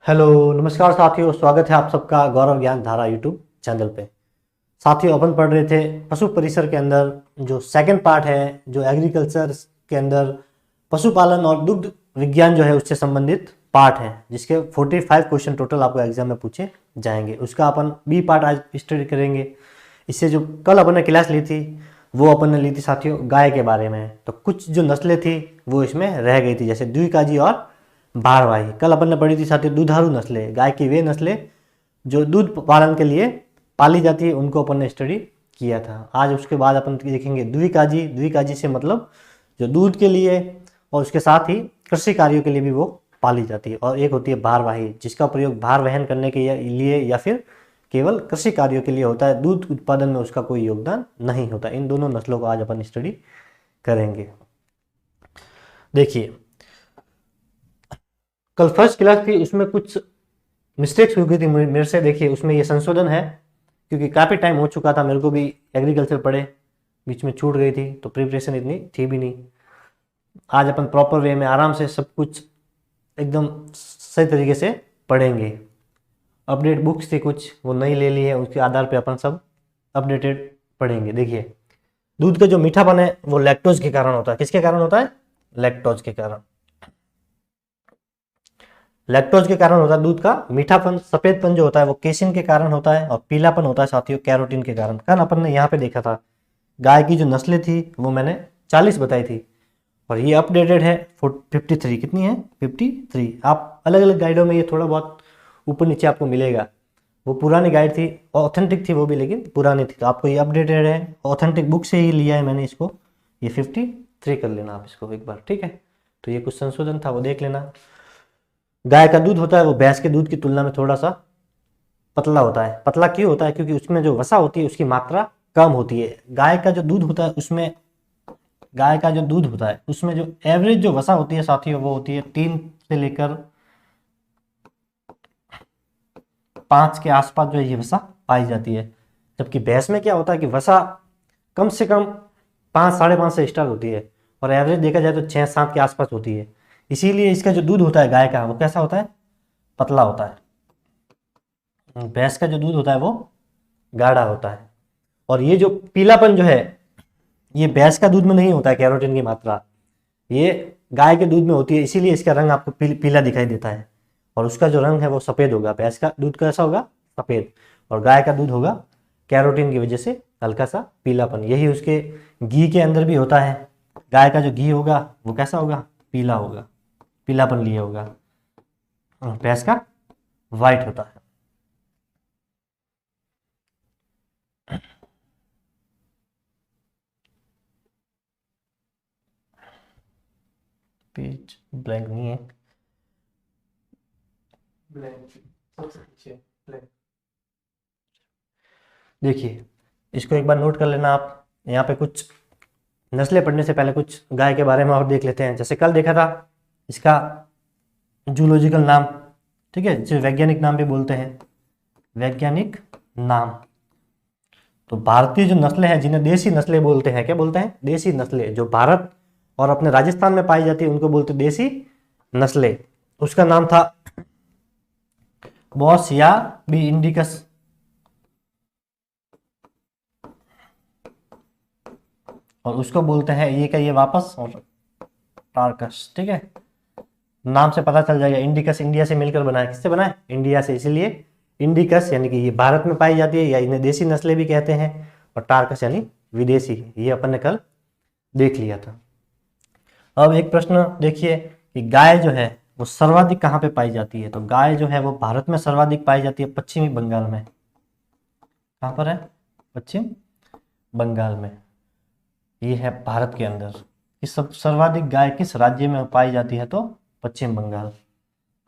Hello नमस्कार साथियों, स्वागत है आप सबका गौरव ज्ञान धारा यूट्यूब चैनल पे। साथियों, अपन पढ़ रहे थे पशु परिसर के अंदर जो सेकंड पार्ट है, जो एग्रीकल्चर के अंदर पशुपालन और दुग्ध विज्ञान जो है उससे संबंधित पार्ट है, जिसके 45 क्वेश्चन टोटल आपको एग्जाम में पूछे जाएंगे। उसका अपन बी पार्ट आज स्टडी करेंगे। इससे जो कल अपन ने क्लास ली थी वो अपन ने ली थी साथियों गाय के बारे में। तो कुछ जो नस्लें थी वो इसमें रह गई थी, जैसे द्विकाजी और भारवाही। कल अपन ने पढ़ी थी साथियों दुधारू नस्लें, गाय की वे नस्लें जो दूध पालन के लिए पाली जाती है, उनको अपन ने स्टडी किया था। आज उसके बाद अपन देखेंगे द्विकाजी। द्विकाजी से मतलब जो दूध के लिए और उसके साथ ही कृषि कार्यों के लिए भी वो पाली जाती है। और एक होती है भारवाही, जिसका प्रयोग भार वहन करने के लिए या फिर केवल कृषि कार्यों के लिए होता है। दूध उत्पादन में उसका कोई योगदान नहीं होता। इन दोनों नस्लों को आज अपन स्टडी करेंगे। देखिए, कल फर्स्ट क्लास थी, उसमें कुछ मिस्टेक्स हो गई थी मेरे से। देखिए, उसमें ये संशोधन है, क्योंकि काफ़ी टाइम हो चुका था, मेरे को भी एग्रीकल्चर पढ़े बीच में छूट गई थी, तो प्रिपरेशन इतनी थी भी नहीं। आज अपन प्रॉपर वे में आराम से सब कुछ एकदम सही तरीके से पढ़ेंगे। अपडेट बुक्स थी कुछ, वो नई ले ली है, उसके आधार पे अपन सब अपडेटेड पढ़ेंगे। देखिए, दूध का जो मीठापन है वो लैक्टोज के कारण होता है। किसके कारण होता है? लैक्टोज के कारण। लैक्टोज के कारण होता है दूध का मीठापन। सफेदपन जो होता है वो केसिन के कारण होता है, और पीलापन होता है साथियों कैरोटीन के कारण। कल अपन ने यहाँ पे देखा था गाय की जो नस्लें थी वो मैंने 40 बताई थी, और ये अपडेटेड है 53। कितनी है? 53। आप अलग अलग गाइडों में ये थोड़ा बहुत ऊपर नीचे आपको मिलेगा। वो पुरानी गाइड थी, ऑथेंटिक थी वो भी, लेकिन पुरानी थी, तो आपको ये अपडेटेड है। ऑथेंटिक बुक से ही लिया है मैंने इसको। ये 53 कर लेना आप इसको एक बार, ठीक है। तो ये कुछ संशोधन था, वो देख लेना। गाय का दूध होता है वो भैंस के दूध की तुलना में थोड़ा सा पतला होता है। पतला क्यों होता है? क्योंकि उसमें जो वसा होती है उसकी मात्रा कम होती है। गाय का जो दूध होता है उसमें जो एवरेज जो वसा होती है साथियों वो होती है 3 से लेकर 5 के आसपास जो ये वसा पाई जाती है। जबकि भैंस में क्या होता है कि वसा कम से कम 5 साढ़े 5 से स्टार्ट होती है, और एवरेज देखा जाए तो 6-7 के आसपास होती है। इसीलिए इसका जो दूध होता है गाय का वो कैसा होता है? पतला होता है। भैंस का जो दूध होता है वो गाढ़ा होता है। और ये जो पीलापन जो है ये भैंस का दूध में नहीं होता है, कैरोटीन की मात्रा ये गाय के दूध में होती है, इसीलिए इसका रंग आपको पीला दिखाई देता है। और उसका जो रंग है वो सफ़ेद होगा। भैंस का दूध कैसा होगा? सफ़ेद। और गाय का दूध होगा कैरोटीन की वजह से हल्का सा पीलापन। यही उसके घी के अंदर भी होता है। गाय का जो घी होगा वो कैसा होगा? पीला होगा, पीलापन लिया होगा। भैंस का वाइट होता है। पेज ब्लैंक नहीं है, ब्लैंक सबसे पीछे ब्लैंक। देखिए, इसको एक बार नोट कर लेना आप। यहाँ पे कुछ नस्लें पढ़ने से पहले कुछ गाय के बारे में और देख लेते हैं। जैसे कल देखा था इसका जूलॉजिकल नाम, ठीक है, जिसे वैज्ञानिक नाम भी बोलते हैं, वैज्ञानिक नाम। तो भारतीय जो नस्लें हैं जिन्हें देसी नस्लें बोलते हैं, क्या बोलते हैं? देसी नस्लें। जो भारत और अपने राजस्थान में पाई जाती है उनको बोलते हैं देसी नस्लें। उसका नाम था बॉस या बी इंडिकस। और उसको बोलते हैं ये का ये वापस और टार्कस, ठीक है। नाम से पता चल जाएगा। इंडिकस इंडिया से मिलकर बना है। किससे बना है? इंडिया से। इसलिए इंडिकस यानी कि ये भारत में पाई जाती है, या इन्हें देसी नस्लें भी कहते हैं। और टार्कस यानी विदेशी। ये अपन ने कल देख लिया था। अब एक प्रश्न देखिए कि गाय जो है वो सर्वाधिक कहाँ पे पाई जाती है? तो गाय जो है वो भारत में सर्वाधिक पाई जाती है पश्चिमी बंगाल में। कहाँ पर है? पश्चिम बंगाल में। ये है भारत के अंदर। इस सब सर्वाधिक गाय किस राज्य में पाई जाती है? तो पश्चिम बंगाल।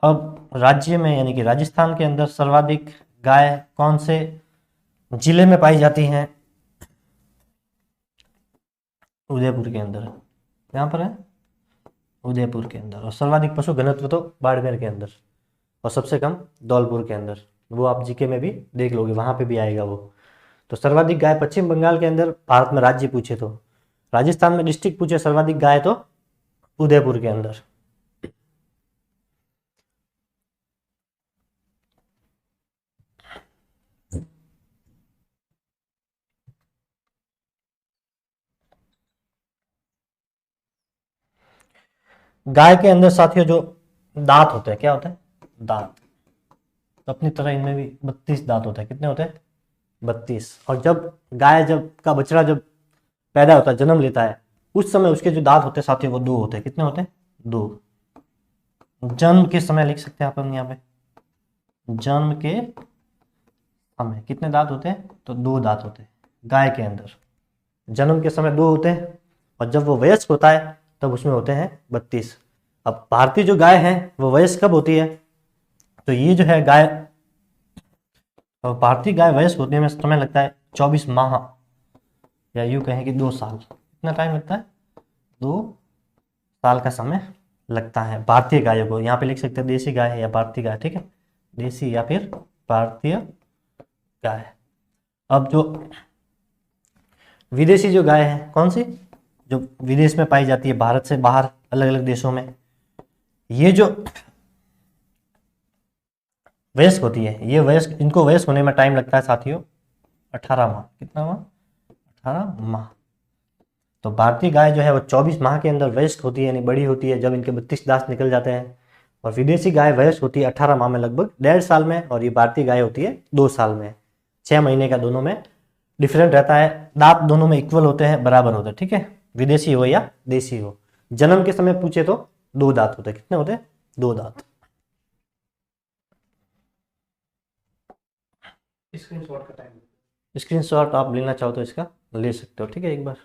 अब राज्य में यानी कि राजस्थान के अंदर सर्वाधिक गाय कौन से जिले में पाई जाती हैं? उदयपुर के अंदर। यहाँ पर है उदयपुर के अंदर। और सर्वाधिक पशु घनत्व तो बाड़मेर के अंदर, और सबसे कम धौलपुर के अंदर। वो आप जीके में भी देख लोगे, वहाँ पे भी आएगा वो। तो सर्वाधिक गाय पश्चिम बंगाल के अंदर। भारत में राज्य पूछे तो राजस्थान में डिस्ट्रिक्ट पूछे सर्वाधिक गाय तो उदयपुर के अंदर। गाय के अंदर साथियों जो दांत होते हैं, क्या होते हैं? दांत। तो अपनी तरह इनमें भी 32 दांत होते हैं। कितने होते हैं? 32। और जब गाय जब का बछड़ा जब पैदा होता है, जन्म लेता है, उस समय उसके जो दांत होते हैं साथियों वो 2 होते हैं। कितने होते हैं? 2। जन्म के समय लिख सकते हैं अपन यहाँ पे, जन्म के समय कितने दांत होते हैं? तो 2 दांत होते हैं गाय के अंदर। जन्म के समय 2 होते हैं, और जब वो वयस्क होता है तब उसमें होते हैं 32। अब भारतीय जो गाय है वो वयस्क कब होती है? तो ये जो है गाय, भारतीय गाय वयस्क होने में समय लगता है 24 माह, या यूं कहें कि 2 साल। कितना टाइम लगता है? 2 साल का समय लगता है भारतीय गायों को। यहाँ पे लिख सकते हैं देसी गाय है या भारतीय गाय, ठीक है, देसी या फिर भारतीय गाय। अब जो विदेशी जो गाय है, कौन सी? जो विदेश में पाई जाती है, भारत से बाहर अलग अलग देशों में, ये जो वयस्क होती है, ये वयस्क, इनको वयस्क होने में टाइम लगता है साथियों 18 माह। कितना माह? 18 माह। तो भारतीय गाय जो है वो 24 माह के अंदर वयस्क होती है, यानी बड़ी होती है, जब इनके 32 दांत निकल जाते हैं। और विदेशी गाय वयस्क होती है 18 माह में, लगभग 1.5 साल में, और ये भारतीय गाय होती है 2 साल में। 6 महीने का दोनों में डिफरेंट रहता है। दांत दोनों में इक्वल होते हैं, बराबर होते हैं, ठीक है, विदेशी हो या देसी हो। जन्म के समय पूछे तो 2 दांत होते हैं। कितने होते हैं? 2 दांत। स्क्रीनशॉट आप लेना चाहो तो इसका ले सकते हो, ठीक है, एक बार।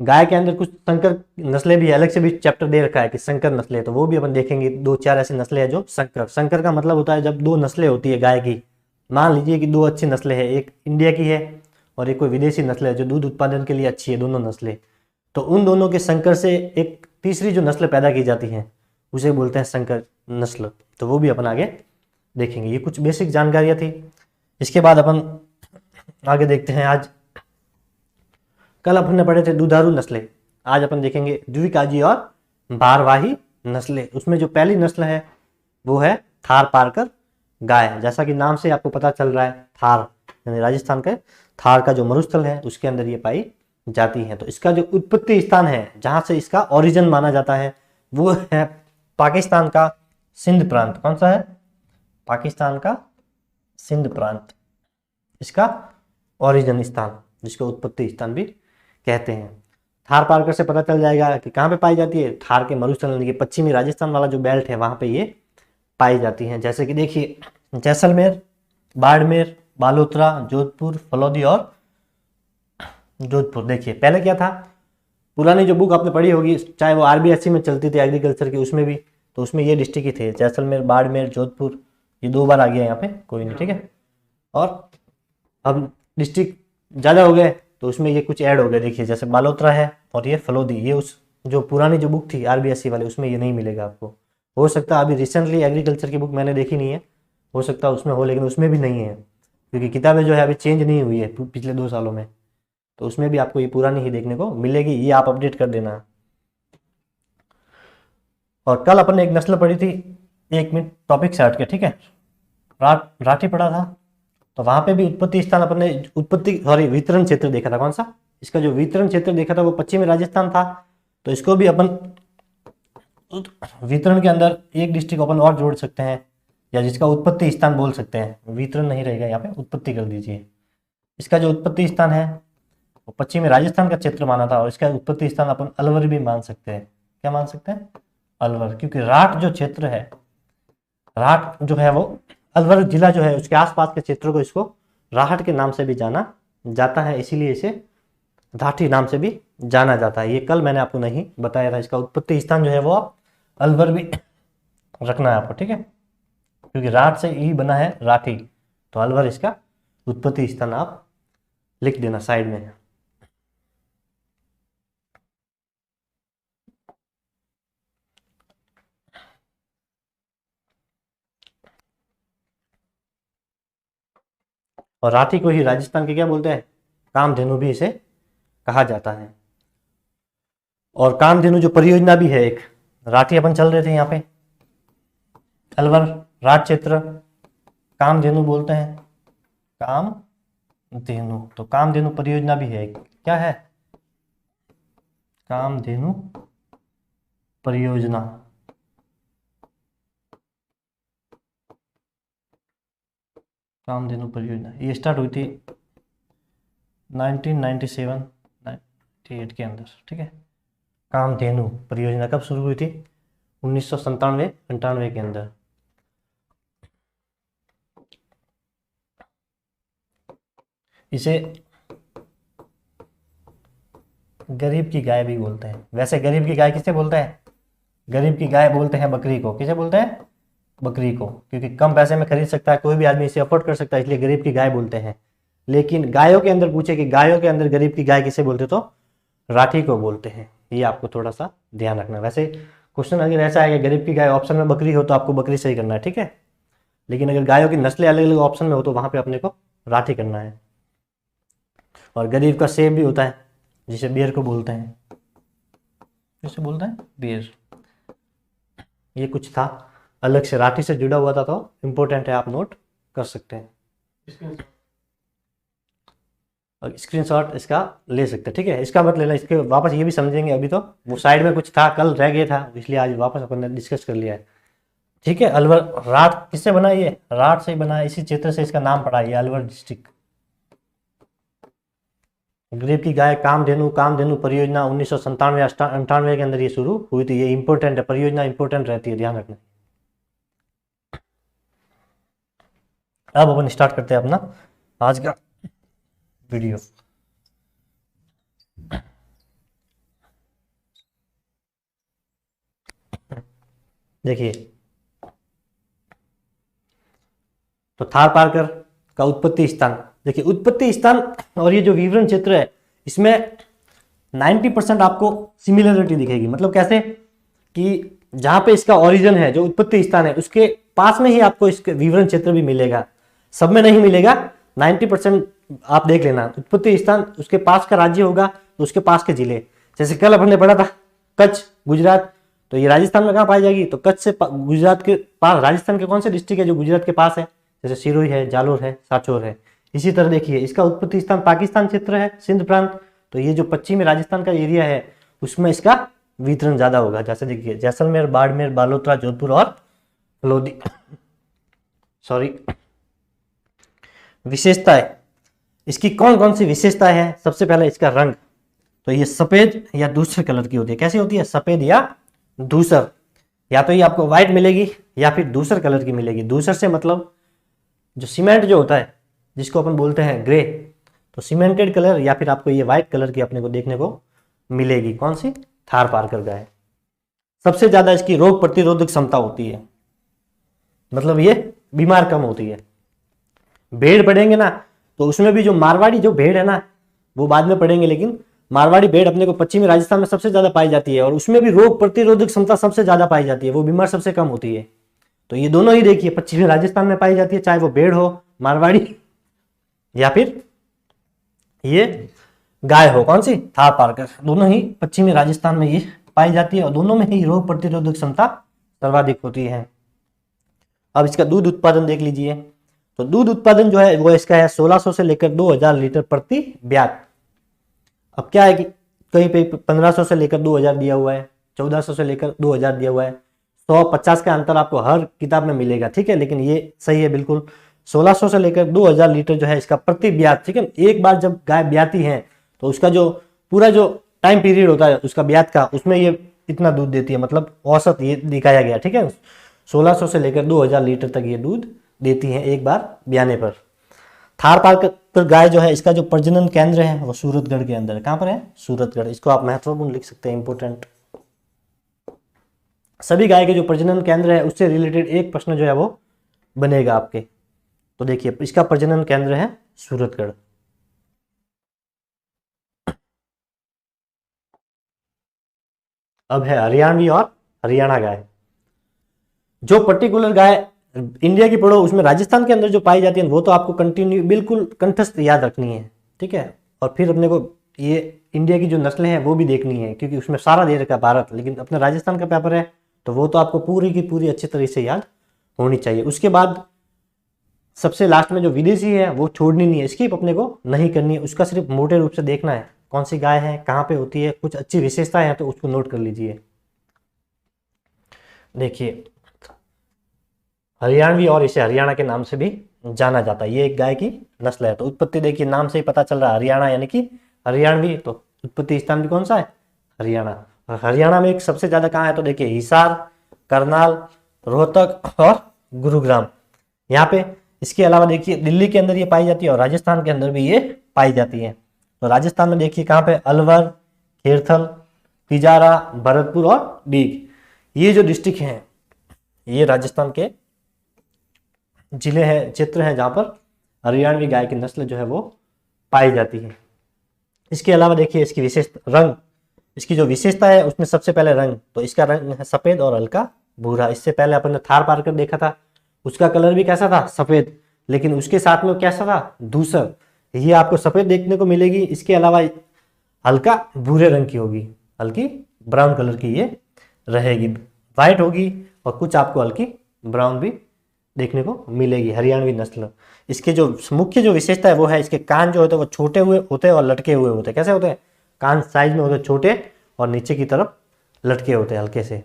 गाय के अंदर कुछ संकर नस्लें भी है, अलग से भी चैप्टर दे रखा है कि संकर नस्लें, तो वो भी अपन देखेंगे। 2-4 ऐसी नस्लें हैं जो संकर, संकर का मतलब होता है जब 2 नस्लें होती है गाय की। मान लीजिए कि 2 अच्छी नस्लें हैं, एक इंडिया की है और एक कोई विदेशी नस्ल है जो दूध उत्पादन के लिए अच्छी है, दोनों नस्लें। तो उन दोनों के संकर से एक तीसरी जो नस्ल पैदा की जाती है उसे बोलते हैं संकर नस्ल। तो वो भी अपन आगे देखेंगे। ये कुछ बेसिक जानकारियां थी। इसके बाद अपन आगे देखते हैं। आज कल अपन ने पढ़े थे दुधारू नस्लें, आज अपन देखेंगे द्विकाजी और भारवाही नस्लें। उसमें जो पहली नस्ल है वो है थार पारकर गाय। जैसा कि नाम से आपको पता चल रहा है, थार यानी राजस्थान के थार का जो मरुस्थल है उसके अंदर ये पाई जाती है। तो इसका जो उत्पत्ति स्थान है, जहां से इसका ओरिजिन माना जाता है, वो है पाकिस्तान का सिंध प्रांत। कौन सा है? पाकिस्तान का सिंध प्रांत, इसका ओरिजिन स्थान, जिसको उत्पत्ति स्थान भी कहते हैं। थार पारकर से पता चल जाएगा कि कहाँ पे पाई जाती है। थार के मरुस्थल के पश्चिमी राजस्थान वाला जो बेल्ट है वहां पे ये पाई जाती हैं। जैसे कि देखिए, जैसलमेर, बाड़मेर, बालोतरा, जोधपुर, फलौदी और जोधपुर। देखिए पहले क्या था, पुरानी जो बुक आपने पढ़ी होगी, चाहे वो आरबीएससी में चलती थी एग्रीकल्चर की, उसमें भी, तो उसमें ये डिस्ट्रिक्ट ही थे, जैसलमेर, बाड़मेर, जोधपुर। ये 2 बार आ गया यहाँ पे, कोई नहीं, ठीक है। और अब डिस्ट्रिक्ट ज़्यादा हो गए तो उसमें ये कुछ ऐड हो गए। देखिए जैसे बालोतरा है और ये फलोदी, ये उस जो पुरानी जो बुक थी आरबीएससी वाले उसमें ये नहीं मिलेगा आपको। हो सकता है अभी रिसेंटली एग्रीकल्चर की बुक मैंने देखी नहीं है, हो सकता है उसमें हो, लेकिन उसमें भी नहीं है, क्योंकि किताबें जो है अभी चेंज नहीं हुई है पिछले 2 सालों में। तो उसमें भी आपको ये पुरानी ही देखने को मिलेगी, ये आप अपडेट कर देना। और कल अपन ने एक नस्ल पढ़ी थी, 1 मिनट टॉपिक से हट के, ठीक है, राठी पढ़ा था। तो वहां पे भी उत्पत्ति स्थान अपन ने, उत्पत्ति सॉरी वितरण क्षेत्र देखा था। कौन सा? इसका जो वितरण क्षेत्र देखा था वो पश्चिमी राजस्थान था। तो इसको भी अपन वितरण के अंदर एक डिस्ट्रिक्ट अपन और जोड़ सकते हैं, या जिसका उत्पत्ति स्थान बोल सकते हैं। वितरण नहीं रहेगा यहाँ पे, उत्पत्ति कर दीजिए। इसका जो उत्पत्ति स्थान है वो पश्चिमी राजस्थान का क्षेत्र माना था, और इसका उत्पत्ति स्थान अपन अलवर भी मान सकते हैं। क्या मान सकते हैं? अलवर, क्योंकि राठ जो क्षेत्र है, राठ जो है वो अलवर जिला जो है उसके आसपास के क्षेत्रों को इसको राहट के नाम से भी जाना जाता है, इसीलिए इसे राठी नाम से भी जाना जाता है। ये कल मैंने आपको नहीं बताया था। इसका उत्पत्ति स्थान जो है वो आप अलवर भी रखना है आपको, ठीक है, क्योंकि राठ से ही बना है राठी, तो अलवर इसका उत्पत्ति स्थान आप लिख देना साइड में। और राठी को ही राजस्थान के क्या बोलते हैं? कामधेनु भी इसे कहा जाता है। और कामधेनु जो परियोजना भी है एक, राठी अपन चल रहे थे यहाँ पे, अलवर राठ क्षेत्र, कामधेनु बोलते हैं, कामधेनु। तो कामधेनु परियोजना भी है एक, क्या है, कामधेनु परियोजना। कामधेनु परियोजना ये स्टार्ट हुई थी 1997-98 के अंदर, ठीक है। कामधेनु परियोजना कब शुरू हुई थी, 1997-98 के अंदर। इसे गरीब की गाय भी बोलते हैं। वैसे गरीब की गाय किसे बोलते हैं, गरीब की गाय बोलते हैं बकरी को। किसे बोलते हैं, बकरी को, क्योंकि कम पैसे में खरीद सकता है, कोई भी आदमी इसे अफोर्ड कर सकता है, इसलिए गरीब की गाय बोलते हैं। लेकिन गायों के अंदर पूछे कि गायों के अंदर गरीब की गाय किसे बोलते, तो राठी को बोलते हैं। ये आपको थोड़ा सा ध्यान रखना। वैसे क्वेश्चन अगर ऐसा है कि गरीब की गाय ऑप्शन में बकरी हो तो आपको बकरी सही करना है, ठीक है। लेकिन अगर गायों की नस्लें अलग अलग ऑप्शन में हो तो वहां पे अपने को राठी करना है। और गरीब का सेब भी होता है, जिसे बियर को बोलते हैं, जिसे बोलते हैं बियर। ये कुछ था अलग से राठी से जुड़ा हुआ था, तो इम्पोर्टेंट है, आप नोट कर सकते हैं। और स्क्रीनशॉट इसका ले सकते हैं, ठीक है। इसका मत लेना, इसके वापस ये भी समझेंगे। अभी तो वो साइड में कुछ था, कल रह गया था, इसलिए आज वापस अपन ने डिस्कस कर लिया है, ठीक है। अलवर राठ किससे बना, ये राठ से ही बना है, इसी क्षेत्र से इसका नाम पड़ा है, अलवर डिस्ट्रिक्ट। गरीब की गाय कामधेनु, कामधेनु परियोजना 1997-98 के अंदर ये शुरू हुई थी। ये इंपॉर्टेंट है, परियोजना इंपॉर्टेंट रहती है, ध्यान रखना। अब अपन स्टार्ट करते हैं अपना आज का वीडियो। देखिए, तो थार पारकर का उत्पत्ति स्थान, देखिए उत्पत्ति स्थान और ये जो विवरण क्षेत्र है, इसमें 90% आपको सिमिलरिटी दिखेगी। मतलब कैसे कि जहां पे इसका ओरिजिन है, जो उत्पत्ति स्थान है, उसके पास में ही आपको इसके विवरण क्षेत्र भी मिलेगा। सब में नहीं मिलेगा, 90% आप देख लेना। उत्पत्ति स्थान उसके पास का राज्य होगा तो उसके पास के जिले। जैसे कल अपन ने पढ़ा था कच्छ गुजरात, तो ये राजस्थान में कहाँ पाई जाएगी, तो कच्छ से गुजरात के पास, राजस्थान के कौन से डिस्ट्रिक्ट है जो गुजरात के पास है, जैसे सिरोही है, जालोर है, सांचौर है। इसी तरह देखिए इसका उत्पत्ति स्थान पाकिस्तान क्षेत्र है, सिंध प्रांत, तो ये जो पश्चिमी राजस्थान का एरिया है उसमें इसका वितरण ज्यादा होगा। जैसे देखिए जैसलमेर, बाड़मेर, बालोतरा, जोधपुर और लोधी। सॉरी, विशेषताएं, इसकी कौन कौन सी विशेषताएं हैं। सबसे पहले इसका रंग, तो ये सफेद या धूसर कलर की होती है। कैसी होती है, सफेद या धूसर। या तो ये आपको व्हाइट मिलेगी या फिर धूसर कलर की मिलेगी। धूसर से मतलब जो सीमेंट जो होता है, जिसको अपन बोलते हैं ग्रे, तो सीमेंटेड कलर, या फिर आपको ये व्हाइट कलर की अपने को देखने को मिलेगी। कौन सी, थार पारकर गाय। सबसे ज्यादा इसकी रोग प्रतिरोधक क्षमता होती है, मतलब ये बीमार कम होती है। भेड़ पढ़ेंगे ना तो उसमें भी जो मारवाड़ी जो भेड़ है ना, वो बाद में पढ़ेंगे, लेकिन मारवाड़ी भेड़ अपने को पश्चिमी राजस्थान में सबसे ज्यादा पाई जाती है और उसमें भी रोग प्रतिरोधक क्षमता सबसे ज्यादा पाई जाती है, वो बीमार सबसे कम होती है। तो ये दोनों ही देखिए पश्चिमी राजस्थान में पाई जाती है, चाहे वो भेड़ हो मारवाड़ी या फिर ये गाय हो, कौन सी, थार पारकर। दोनों ही पश्चिमी राजस्थान में ये पाई जाती है और दोनों में ही रोग प्रतिरोधक क्षमता सर्वाधिक होती है। अब इसका दूध उत्पादन देख लीजिए, तो दूध उत्पादन जो है वो इसका है 1600 से लेकर 2000 लीटर प्रति ब्यात। अब क्या है कि कहीं पे 1500 से लेकर 2000 दिया हुआ है, 1400 से लेकर 2000 दिया हुआ है, 150 का अंतर आपको हर किताब में मिलेगा, ठीक है। लेकिन ये सही है बिल्कुल, 1600 से लेकर 2000 लीटर जो है इसका प्रति ब्यात, ठीक है। एक बार जब गाय ब्याती है तो उसका जो पूरा जो टाइम पीरियड होता है उसका ब्यात का, उसमें ये इतना दूध देती है, मतलब औसत ये दिखाया गया, ठीक है। 1600 से लेकर 2000 लीटर तक ये दूध देती है एक बार ब्याने पर। थार पारकर गाय जो है, इसका जो प्रजनन केंद्र है वो सूरतगढ़ के अंदर है। कहां पर है, सूरतगढ़। इसको आप महत्वपूर्ण लिख सकते हैं, इंपोर्टेंट। सभी गाय के जो प्रजनन केंद्र है उससे रिलेटेड एक प्रश्न जो है वो बनेगा आपके। तो देखिए इसका प्रजनन केंद्र है सूरतगढ़। अब है हरियाणवी और हरियाणा गाय। जो पर्टिकुलर गाय इंडिया की पढ़ो उसमें राजस्थान के अंदर जो पाई जाती है वो तो आपको कंटिन्यू बिल्कुल कंठस्थ याद रखनी है, ठीक है। और फिर अपने को ये इंडिया की जो नस्लें हैं वो भी देखनी है, क्योंकि उसमें सारा दे रखा है भारत, लेकिन अपना राजस्थान का पेपर है तो वो तो आपको पूरी की पूरी अच्छी तरह से याद होनी चाहिए। उसके बाद सबसे लास्ट में जो विदेशी है वो छोड़नी नहीं है, स्किप अपने को नहीं करनी है, उसका सिर्फ मोटे रूप से देखना है कौन सी गाय है, कहाँ पे होती है, कुछ अच्छी विशेषताएं हैं तो उसको नोट कर लीजिए। देखिए हरियाणवी, और इसे हरियाणा के नाम से भी जाना जाता है, ये एक गाय की नस्ल है। तो उत्पत्ति देखिए नाम से ही पता चल रहा है हरियाणा यानी कि हरियाणवी, तो उत्पत्ति स्थान भी कौन सा है, हरियाणा। और हरियाणा में एक सबसे ज्यादा कहाँ है तो देखिए हिसार, करनाल, रोहतक और गुरुग्राम, यहाँ पे। इसके अलावा देखिए दिल्ली के अंदर ये पाई जाती है और राजस्थान के अंदर भी ये पाई जाती है। तो राजस्थान में देखिए कहाँ पे, अलवर, खेरथल, तिजारा, भरतपुर और डीग, ये जो डिस्ट्रिक्ट हैं ये राजस्थान के जिले हैं, क्षेत्र हैं जहाँ पर हरियाणवी गाय की नस्ल जो है वो पाई जाती है। इसके अलावा देखिए इसकी विशेष रंग, इसकी जो विशेषता है उसमें सबसे पहले रंग, तो इसका रंग है सफेद और हल्का भूरा। इससे पहले अपन ने थार पारकर देखा था, उसका कलर भी कैसा था, सफेद, लेकिन उसके साथ में कैसा था, धूसर। ये आपको सफेद देखने को मिलेगी, इसके अलावा हल्का भूरे रंग की होगी, हल्की ब्राउन कलर की ये रहेगी, व्हाइट होगी और कुछ आपको हल्की ब्राउन भी देखने को मिलेगी हरियाणवी नस्ल। इसके जो मुख्य जो विशेषता है वो है इसके कान जो होते हैं वो छोटे हुए होते हैं और लटके हुए होते हैं। कैसे होते हैं, कान साइज में होते हैं छोटे और नीचे की तरफ लटके होते हैं हल्के से।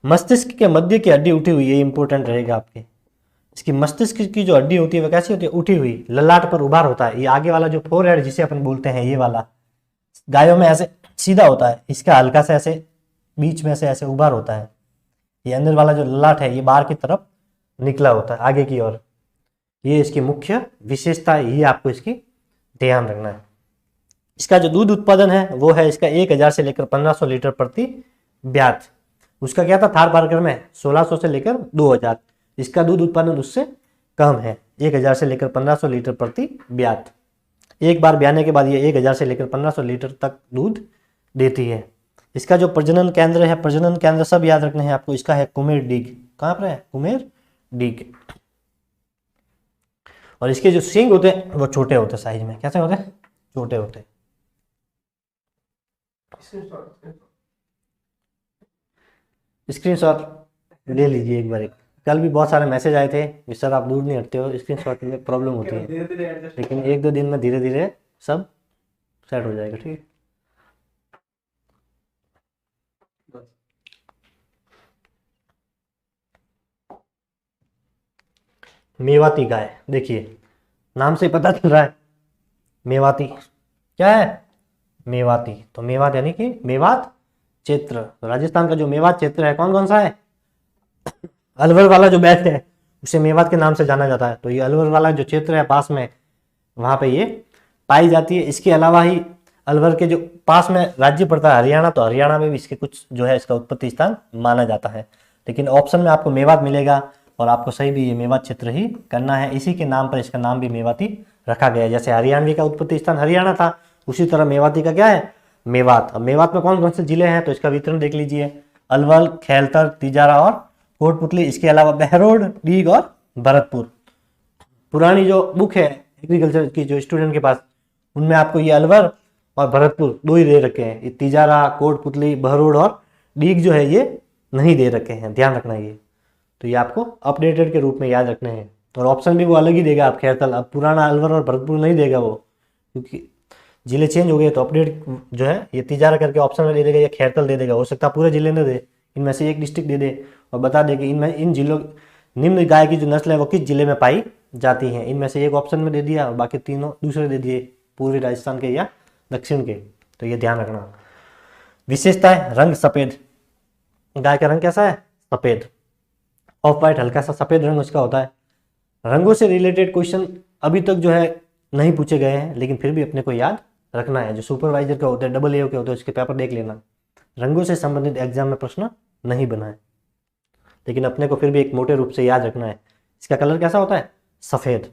मस्तिष्क के मध्य की हड्डी उठी हुई, ये इंपॉर्टेंट रहेगा आपके। इसकी मस्तिष्क की जो हड्डी होती है वो कैसी होती है, उठी हुई, ललाट पर उभार होता है। ये आगे वाला जो फोरहेड जिसे अपन बोलते हैं, ये वाला गायों में ऐसे सीधा होता है, इसका हल्का से ऐसे बीच में से ऐसे उभार होता है। ये अंदर वाला जो ललाट है ये बाहर की तरफ निकला होता है आगे की ओर। ये इसकी मुख्य विशेषता है, ये आपको इसकी ध्यान रखना है। इसका जो दूध उत्पादन है वो है इसका 1000 से लेकर 1500 लीटर प्रति ब्यात। उसका क्या था थार पारकर में 1600 से लेकर 2000, इसका दूध उत्पादन उससे कम है, 1000 से लेकर 1500 लीटर प्रति ब्यात। एक बार ब्याने के बाद ये 1000 से लेकर 1500 लीटर तक दूध देती है। इसका जो प्रजनन केंद्र है, प्रजनन केंद्र सब याद रखने हैं आपको, इसका है कुमेर डीग। कहाँ पर है, कुमेर डीग। और इसके जो सींग होते हैं वो छोटे होते हैं साइज में, कैसे होते हैं, छोटे होते हैं। स्क्रीनशॉट ले लीजिए एक बार। कल भी बहुत सारे मैसेज आए थे कि सर आप दूर नहीं हटते हो, स्क्रीनशॉट में प्रॉब्लम होती है, लेकिन 1-2 दिन में धीरे धीरे सब सेट हो जाएगा, ठीक है। मेवाती गाय, देखिए नाम से पता चल रहा है मेवाती, क्या है, मेवाती। तो मेवात यानी कि मेवात क्षेत्र, राजस्थान का जो मेवात क्षेत्र है कौन कौन सा है, अलवर वाला जो बेल्ट है उसे मेवात के नाम से जाना जाता है। तो ये अलवर वाला जो क्षेत्र है पास में, वहां पे ये पाई जाती है। इसके अलावा ही अलवर के जो पास में राज्य पड़ता है हरियाणा, तो हरियाणा में भी इसके कुछ जो है इसका उत्पत्ति स्थान माना जाता है। लेकिन ऑप्शन में आपको मेवात मिलेगा और आपको सही भी ये मेवात क्षेत्र ही करना है, इसी के नाम पर इसका नाम भी मेवाती रखा गया है। जैसे हरियाणवी का उत्पत्ति स्थान हरियाणा था, उसी तरह मेवाती का क्या है, मेवात। अब मेवात में कौन कौन से जिले हैं तो इसका वितरण देख लीजिए, अलवर, खैलतर, तिजारा और कोटपुतली। इसके अलावा बहरोड, डीग और भरतपुर। पुरानी जो बुक है एग्रीकल्चर की जो स्टूडेंट के पास, उनमें आपको ये अलवर और भरतपुर 2 ही दे रखे हैं, ये तिजारा, कोटपुतली, बहरोड और डीग जो है ये नहीं दे रखे हैं, ध्यान रखना ये। तो ये आपको अपडेटेड के रूप में याद रखने हैं। और ऑप्शन भी वो अलग ही देगा आप खैरतल, अब पुराना अलवर और भरतपुर नहीं देगा वो, क्योंकि जिले चेंज हो गए। तो अपडेट जो है ये तिजारा करके ऑप्शन में दे देगा या खैरतल दे देगा, हो सकता है पूरे जिले में दे, इनमें से एक डिस्ट्रिक्ट दे दे और बता दे कि इनमें इन जिलों निम्न गाय की जो नस्ल है वो किस जिले में पाई जाती है। इनमें से एक ऑप्शन में दे दिया और बाकी तीनों दूसरे दे दिए, पूर्वी राजस्थान के या दक्षिण के। तो ये ध्यान रखना। विशेषता है रंग सफेद, गाय का रंग कैसा है, सफेद, ऑफ वाइट, हल्का सा सफेद रंग उसका होता है। रंगों से रिलेटेड क्वेश्चन अभी तक जो है नहीं पूछे गए हैं, लेकिन फिर भी अपने को याद रखना है। जो सुपरवाइजर के होते हैं, डबल ए के होते हैं, उसके पेपर देख लेना। रंगों से संबंधित एग्जाम में प्रश्न नहीं बना है, लेकिन अपने को फिर भी एक मोटे रूप से याद रखना है। इसका कलर कैसा होता है, सफेद।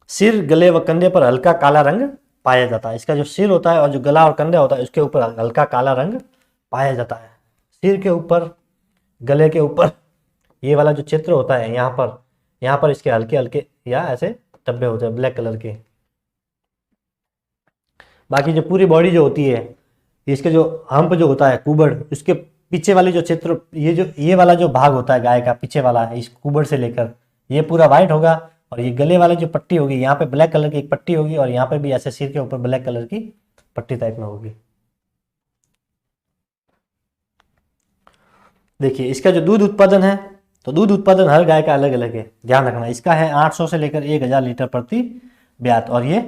सिर, गले व कंधे पर हल्का काला रंग पाया जाता है। इसका जो सिर होता है और जो गला और कंधा होता है उसके ऊपर हल्का काला रंग पाया जाता है। सिर के ऊपर, गले के ऊपर ये वाला जो क्षेत्र होता है यहाँ पर इसके हल्के हल्के या ऐसे धब्बे होते हैं ब्लैक कलर के। बाकी जो पूरी बॉडी जो होती है, इसके जो हम्प जो होता है कुबड़, उसके पीछे वाली जो क्षेत्र, ये वाला जो भाग होता है गाय का पीछे वाला है, इस कुबड़ से लेकर ये पूरा व्हाइट होगा। और ये गले वाले जो पट्टी होगी, यहाँ पे ब्लैक कलर की एक पट्टी होगी और यहाँ पे भी ऐसे सिर के ऊपर ब्लैक कलर की पट्टी टाइप में होगी। देखिए इसका जो दूध उत्पादन है, तो दूध उत्पादन हर गाय का अलग अलग है, ध्यान रखना। इसका है 800 से लेकर 1000 लीटर प्रति ब्यात, और ये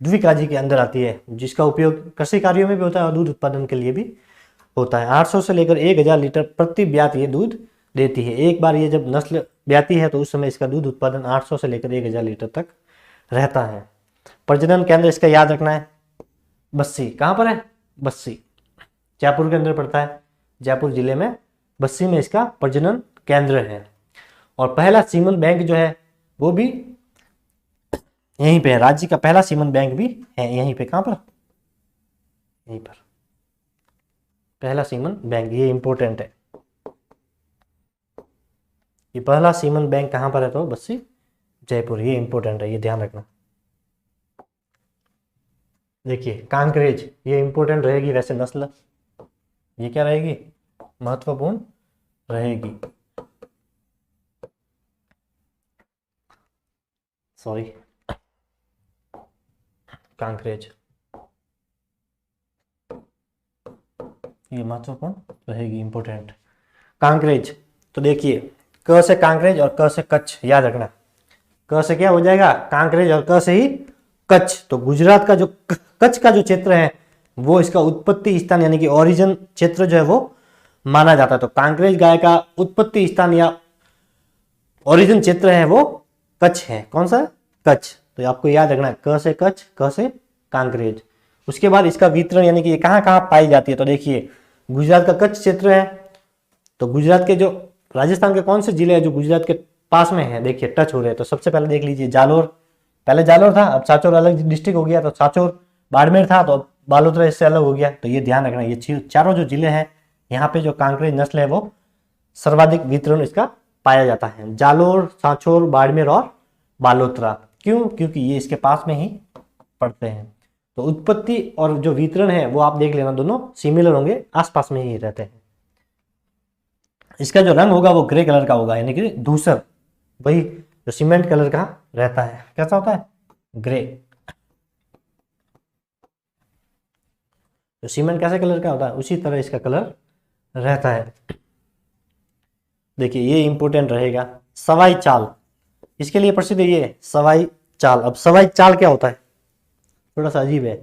द्विकाजी के अंदर आती है, जिसका उपयोग कृषि कार्यों में भी होता है और दूध उत्पादन के लिए भी होता है। 800 से लेकर 1000 लीटर प्रति ब्यात ये दूध देती है। एक बार ये जब नस्ल ब्याती है तो उस समय इसका दूध उत्पादन 800 से लेकर 1000 लीटर तक रहता है। प्रजनन केंद्र इसका याद रखना है बस्सी। कहाँ पर है? बस्सी, जयपुर के अंदर पड़ता है। जयपुर जिले में बस्सी में इसका प्रजनन केंद्र है। और पहला सीमन बैंक जो है वो भी यहीं पे है। राज्य का पहला सीमन बैंक भी है यहीं पे। कहाँ पर? यहीं पर पहला सीमन बैंक, ये इंपॉर्टेंट है। ये पहला सीमन बैंक कहाँ पर है? तो बस्सी, जयपुर। ये इंपॉर्टेंट है, ये ध्यान रखना। देखिए कांकरेज, ये इंपॉर्टेंट रहेगी वैसे नस्ल, ये क्या रहेगी? महत्वपूर्ण रहेगी। सॉरी, कांकरेज ये महत्वपूर्ण रहेगी, इंपॉर्टेंट। कांकरेज, तो देखिए क से कांकरेज और क से कच्छ, याद रखना। क से क्या हो जाएगा? कांकरेज, और क से ही कच्छ। तो गुजरात का जो कच्छ का जो क्षेत्र है वो इसका उत्पत्ति स्थान यानी कि ओरिजिन क्षेत्र जो है वो माना जाता है। तो कांकरेज गाय का उत्पत्ति स्थान या ओरिजिन क्षेत्र है वो कच्छ है। कौन सा? कच्छ। तो आपको याद रखना है क से कच्छ, क से कांकरेज। उसके बाद इसका वितरण यानी कि ये कहाँ कहाँ पाई जाती है, तो देखिए गुजरात का कच्छ क्षेत्र है। तो गुजरात के जो राजस्थान के कौन से जिले हैं जो गुजरात के पास में है, देखिए टच हो रहे हैं। तो सबसे पहले देख लीजिए जालोर, पहले जालोर था, अब साचौर अलग डिस्ट्रिक्ट हो गया। तो साचौर, बाड़मेर था तो बालोतरा इससे अलग हो गया। तो ये ध्यान रखना, ये चारों जो जिले हैं यहाँ पे जो कांकरेज नस्ल है वो सर्वाधिक वितरण इसका पाया जाता है। जालोर, सांचौर, बाड़मेर और बालोतरा। क्यों? क्योंकि ये इसके पास में ही पड़ते हैं। तो उत्पत्ति और जो वितरण है वो आप देख लेना, दोनों सिमिलर होंगे, आसपास में ही रहते हैं। इसका जो रंग होगा वो ग्रे कलर का होगा, यानी कि धूसर, वही जो सीमेंट कलर का रहता है। कैसा होता है? ग्रे। तो सीमेंट कैसे कलर का होता है उसी तरह इसका कलर रहता है। देखिए ये इंपॉर्टेंट रहेगा। सवाई चाल, इसके लिए प्रसिद्ध ये सवाई चाल। अब सवाई चाल क्या होता है? थोड़ा सा अजीब है।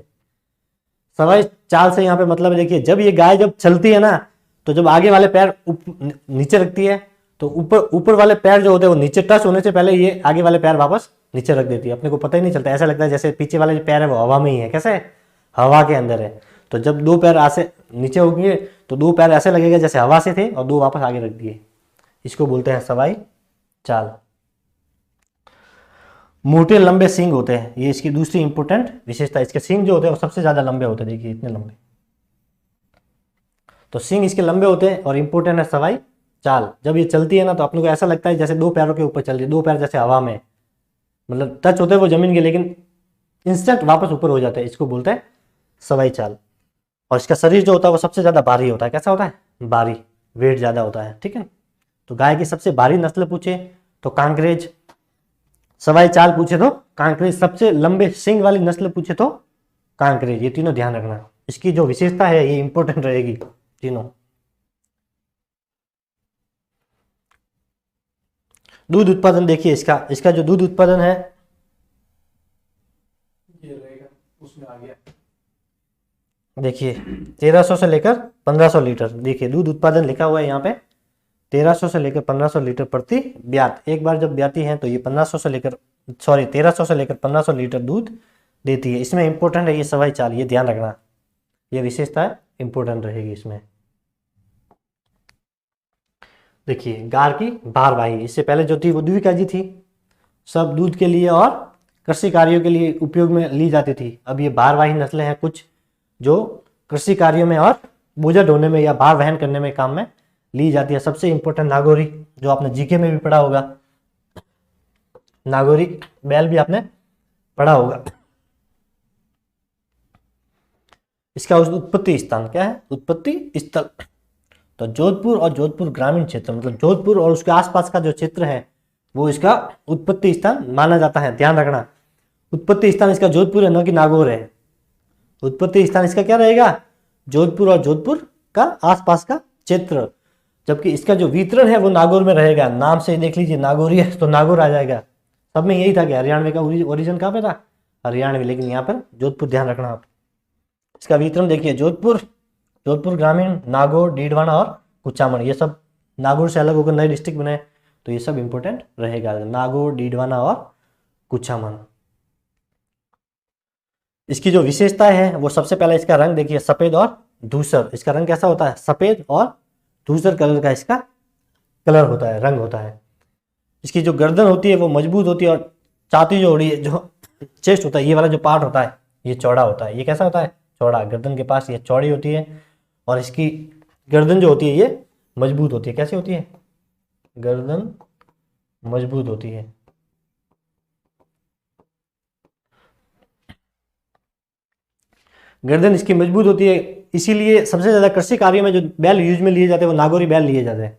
सवाई चाल से यहाँ पे मतलब देखिए, जब ये गाय जब चलती है ना, तो जब आगे वाले पैर नीचे रखती है तो ऊपर वाले पैर जो होते हैं वो नीचे टच होने से पहले ये आगे वाले पैर वापस नीचे रख देती है। अपने को पता ही नहीं चलता, ऐसा लगता है जैसे पीछे वाले जो पैर है वो हवा में ही है। कैसे? हवा के अंदर है। तो जब दो पैर ऐसे नीचे होंगे तो दो पैर ऐसे लगेगा जैसे हवा से थे और दो वापस आगे रख दिए। इसको बोलते हैं सवाई चाल। मोटे लंबे सींग होते हैं, ये इसकी दूसरी इंपॉर्टेंट विशेषता। इसके सींग जो होते हैं वो सबसे ज्यादा लंबे होते हैं, देखिए इतने लंबे। तो सींग इसके लंबे होते हैं और इंपॉर्टेंट है सवाई चाल। जब ये चलती है ना तो अपने को ऐसा लगता है जैसे दो पैरों के ऊपर चल रही है, दो पैर जैसे हवा में, मतलब टच होते हैं वो जमीन के, लेकिन इंस्टेंट वापस ऊपर हो जाते हैं। इसको बोलते हैं सवाई चाल। और इसका शरीर जो होता है वो सबसे ज्यादा भारी होता है। कैसा होता है? भारी, वेट ज्यादा होता है। ठीक है। तो गाय की सबसे भारी नस्ल पूछे तो कांकरेज, सवाई चाल पूछे तो कांकरेज, सबसे लंबे सींग वाली नस्ल पूछे तो कांकरेज। ये तीनों ध्यान रखना, इसकी जो विशेषता है ये इंपॉर्टेंट रहेगी तीनों। दूध उत्पादन देखिए इसका जो दूध उत्पादन है ये रहेगा, उसमें आ गया देखिए 1300 से लेकर 1500 लीटर। देखिए दूध उत्पादन लिखा हुआ है यहाँ पे 1300 से लेकर 1500 लीटर प्रति ब्यात। एक बार जब ब्याती है तो ये 1300 से लेकर 1500 लीटर दूध देती है। इसमें इंपॉर्टेंट है ये सवाई चाल, ये ध्यान रखना, ये विशेषता इंपॉर्टेंट रहेगी इसमें। देखिए गार की भारवाही, इससे पहले जो थी वो द्विकाजी थी, सब दूध के लिए और कृषि कार्यों के लिए उपयोग में ली जाती थी। अब ये भारवाही नस्लें हैं कुछ जो कृषि कार्यों में और बोझा ढोने में या भार वहन करने में काम में ली जाती है। सबसे इंपॉर्टेंट नागौरी, जो आपने जीके में भी पढ़ा होगा, नागौरी बैल भी आपने पढ़ा होगा। इसका उत्पत्ति स्थान क्या है, उत्पत्ति स्थल। तो जोधपुर और जोधपुर ग्रामीण क्षेत्र मतलब जोधपुर और उसके आसपास का जो क्षेत्र है वो इसका उत्पत्ति स्थान माना जाता है। ध्यान रखना, उत्पत्ति स्थान इसका जोधपुर है, न कि नागौर है। उत्पत्ति स्थान इसका क्या रहेगा, जोधपुर और जोधपुर का आसपास का क्षेत्र, जबकि इसका जो वितरण है वो नागौर में रहेगा। नाम से देख लीजिए नागौरी है तो नागौर आ जाएगा। सब में यही था कि हरियाणवी का ओरिजिन कहाँ पे था, हरियाणवी, लेकिन यहाँ पर जोधपुर, ध्यान रखना आप। इसका वितरण देखिए, जोधपुर, जोधपुर ग्रामीण, नागौर, डीडवाना और कुचामन, ये सब नागौर से अलग होकर नए डिस्ट्रिक्ट बने, तो ये सब इंपॉर्टेंट रहेगा, नागौर, डीडवाना और कुचामन। इसकी जो विशेषताएं हैं वो सबसे पहले इसका रंग देखिए, सफेद और धूसर। इसका रंग कैसा होता है, सफेद और धूसर कलर का इसका कलर होता है, रंग होता है। इसकी जो गर्दन होती है वो मजबूत होती है और छाती जो होती है, जो चेस्ट होता है, ये वाला जो पार्ट होता है ये चौड़ा होता है। ये कैसा होता है, चौड़ा, गर्दन के पास ये चौड़ी होती है और इसकी गर्दन जो होती है ये मजबूत होती है। कैसी होती है, गर्दन मजबूत होती है। गर्दन इसकी मजबूत होती है, इसीलिए सबसे ज्यादा कृषि कार्यों में जो बैल यूज में लिए जाते हैं वो नागौरी बैल लिए जाते हैं।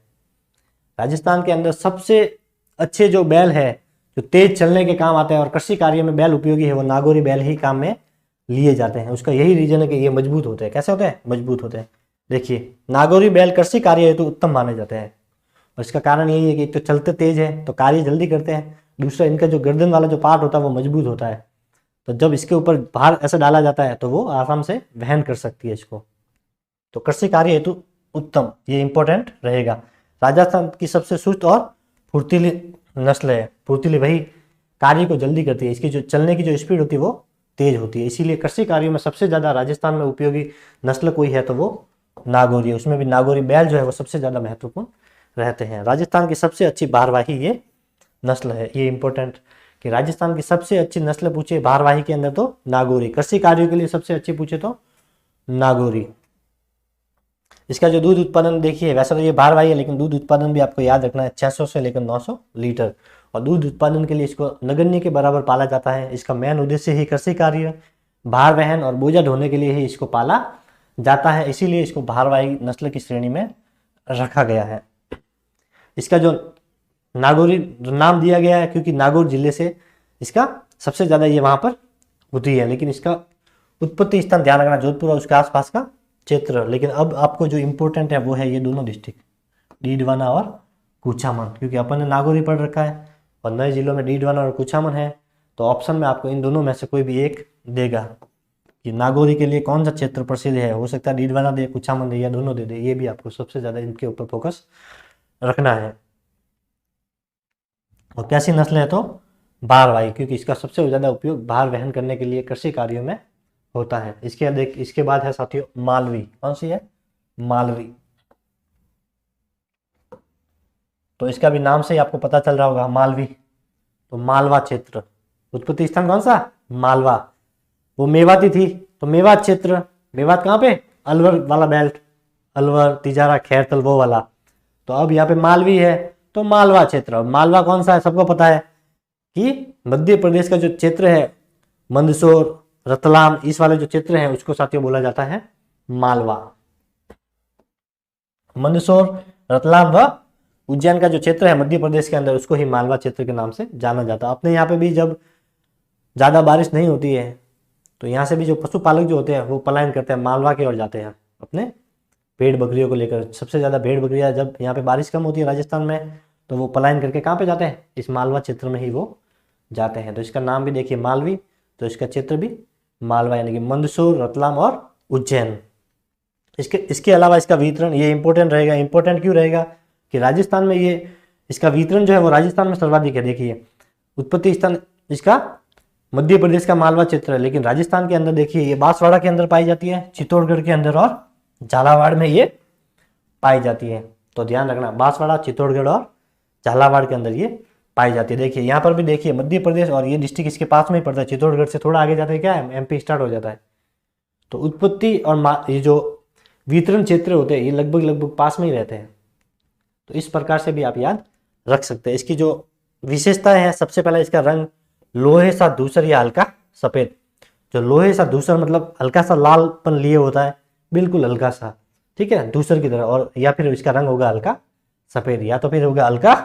राजस्थान के अंदर सबसे अच्छे जो बैल है, जो तेज चलने के काम आते हैं और कृषि कार्य में बैल उपयोगी है, वो नागौरी बैल ही काम में लिए जाते हैं। उसका यही रीजन है कि ये मजबूत होते हैं। कैसे होते हैं, मजबूत होते हैं। देखिए, नागौरी बैल कृषि कार्य हेतु उत्तम माने जाते हैं और इसका कारण यही है कि एक तो चलते तेज है तो कार्य जल्दी करते हैं, दूसरा इनका जो गर्दन वाला जो पार्ट होता है वो मजबूत होता है, तो जब इसके ऊपर भार ऐसा डाला जाता है तो वो आराम से वहन कर सकती है इसको। तो कृषि कार्य हेतु उत्तम, ये इंपॉर्टेंट रहेगा। राजस्थान की सबसे सुस्त और फुर्तीली नस्ल है। फुर्तीली वही कार्य को जल्दी करती है, इसकी जो चलने की जो स्पीड होती है वो तेज होती है, इसीलिए कृषि कार्यों में सबसे ज्यादा राजस्थान में उपयोगी नस्ल कोई है तो वो नागौरी है। उसमें भी नागौरी बैल जो है वो सबसे ज्यादा महत्वपूर्ण रहते हैं। राजस्थान की सबसे अच्छी भारवाही ये नस्ल है, ये इंपॉर्टेंट कि राजस्थान की सबसे अच्छी नस्ल पूछे भारवाही के अंदर तो नागौरी, कृषि कार्यों के लिए सबसे अच्छी पूछे तो नागौरी। इसका जो दूध उत्पादन देखिए, वैसे तो ये भारवाही है लेकिन दूध उत्पादन भी आपको याद रखना है 600 से लेकर 900 लीटर, और दूध उत्पादन के लिए इसको नगण्य के बराबर पाला जाता है। इसका मेन उद्देश्य ही कृषि कार्य, भार वहन और बोझा ढोने के लिए ही इसको पाला जाता है, इसीलिए इसको भारवाही नस्ल की श्रेणी में रखा गया है। इसका जो नागौरी नाम दिया गया है क्योंकि नागौर जिले से इसका सबसे ज्यादा ये वहां पर होती है, लेकिन इसका उत्पत्ति स्थान ध्यान रखना जोधपुर और उसके आसपास का क्षेत्र। लेकिन अब आपको जो इंपॉर्टेंट है वो है ये दोनों डिस्ट्रिक्ट, डीडवाना और कुचामन, क्योंकि अपन ने नागौरी पढ़ रखा है और नए जिलों में डीडवाना और कुचामन है, तो ऑप्शन में आपको इन दोनों में से कोई भी एक देगा कि नागौरी के लिए कौन सा क्षेत्र प्रसिद्ध है। हो सकता है डीडवाना दे, कुचामन दे या दोनों दे दे, ये भी आपको सबसे ज्यादा इनके ऊपर फोकस रखना है। और कैसी नस्ल है तो भारवाही, क्योंकि इसका सबसे ज्यादा उपयोग भार वहन करने के लिए कृषि कार्यों में होता है। इसके बाद है साथियों मालवी। कौन सी है, मालवी। तो इसका भी नाम से ही आपको पता चल रहा होगा, मालवी, तो मालवा क्षेत्र। उत्पत्ति स्थान कौन सा, मालवा। वो मेवाती थी तो मेवात क्षेत्र, मेवात कहाँ पे, अलवर वाला बेल्ट, अलवर, तिजारा, खैरतल वो वाला। तो अब यहाँ पे मालवी है तो मालवा क्षेत्र। मालवा कौन सा है, सबको पता है कि मध्य प्रदेश का जो क्षेत्र है, मंदसौर, रतलाम, इस वाले जो क्षेत्र है उसको साथियों बोला जाता है मालवा। मंदसौर, रतलाम व उज्जैन का जो क्षेत्र है मध्य प्रदेश के अंदर, उसको ही मालवा क्षेत्र के नाम से जाना जाता है। अपने यहाँ पे भी जब ज्यादा बारिश नहीं होती है तो यहाँ से भी जो पशुपालक जो होते हैं वो पलायन करते हैं, मालवा की ओर जाते हैं अपने भेड़ बकरियों को लेकर। सबसे ज्यादा भेड़ बकरियां जब यहाँ पे बारिश कम होती है राजस्थान में तो वो पलायन करके कहाँ पे जाते हैं, इस मालवा क्षेत्र में ही वो जाते हैं। तो इसका नाम भी देखिए मालवी, तो इसका क्षेत्र भी मालवा, यानी कि मंदसौर, रतलाम और उज्जैन। इसके अलावा इसका वितरण ये इंपॉर्टेंट रहेगा। इंपॉर्टेंट क्यों रहेगा कि राजस्थान में ये इसका वितरण जो है वो राजस्थान में सर्वाधिक है। देखिए उत्पत्ति स्थान इसका मध्य प्रदेश का मालवा क्षेत्र है, लेकिन राजस्थान के अंदर देखिए ये बांसवाड़ा के अंदर पाई जाती है, चित्तौड़गढ़ के अंदर और झालावाड़ में ये पाई जाती है। तो ध्यान रखना, बांसवाड़ा, चित्तौड़गढ़ और झालावाड़ के अंदर ये पाई जाती है। देखिए यहाँ पर भी देखिए मध्य प्रदेश और ये डिस्ट्रिक्ट इसके पास में ही पड़ता है, चित्तौड़गढ़ से थोड़ा आगे जाते हैं क्या है, एमपी स्टार्ट हो जाता है। तो उत्पत्ति और ये जो वितरण क्षेत्र होते हैं ये लगभग पास में ही रहते हैं। तो इस प्रकार से भी आप याद रख सकते हैं। इसकी जो विशेषताएं हैं, सबसे पहले इसका रंग लोहे सा धूसर या हल्का सफेद। जो लोहे सा धूसर मतलब हल्का सा लालपन लिए होता है, बिल्कुल हल्का सा, ठीक है, धूसर की तरह। और या फिर इसका रंग होगा हल्का सफेद, या तो फिर होगा हल्का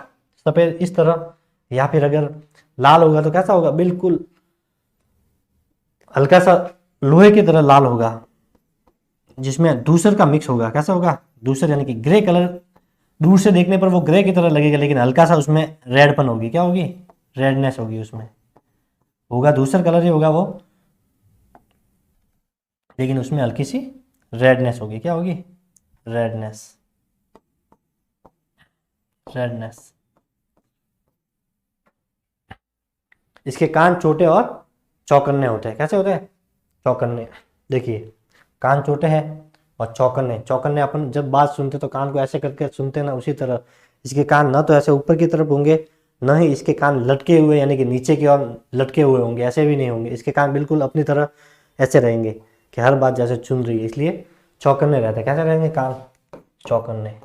सफेद इस तरह, या फिर अगर लाल होगा तो कैसा होगा, बिल्कुल हल्का सा लोहे की तरह लाल होगा, जिसमें धूसर का मिक्स होगा। कैसा होगा, धूसर यानी कि ग्रे कलर, दूर से देखने पर वो ग्रे की तरह लगेगा, लेकिन हल्का सा उसमें रेडपन होगी। क्या होगी, रेडनेस होगी, उसमें होगा धूसर कलर ही होगा वो, लेकिन उसमें हल्की सी रेडनेस होगी। क्या होगी, रेडनेस, रेडनेस। इसके कान छोटे और चौकन्ने होते हैं। कैसे होते हैं, चौकन्ने। देखिए कान छोटे हैं और चौकन्ने। चौकन्ने अपन जब बात सुनते तो कान को ऐसे करके सुनते ना, उसी तरह इसके कान ना तो ऐसे ऊपर की तरफ होंगे, ना ही इसके कान लटके हुए यानी कि नीचे की ओर लटके हुए होंगे, ऐसे भी नहीं होंगे। इसके कान बिल्कुल अपनी तरह ऐसे रहेंगे कि हर बात जैसे सुन रही है, इसलिए चौकन्ने रहते हैं। कैसे रहेंगे कान, चौकन्ने।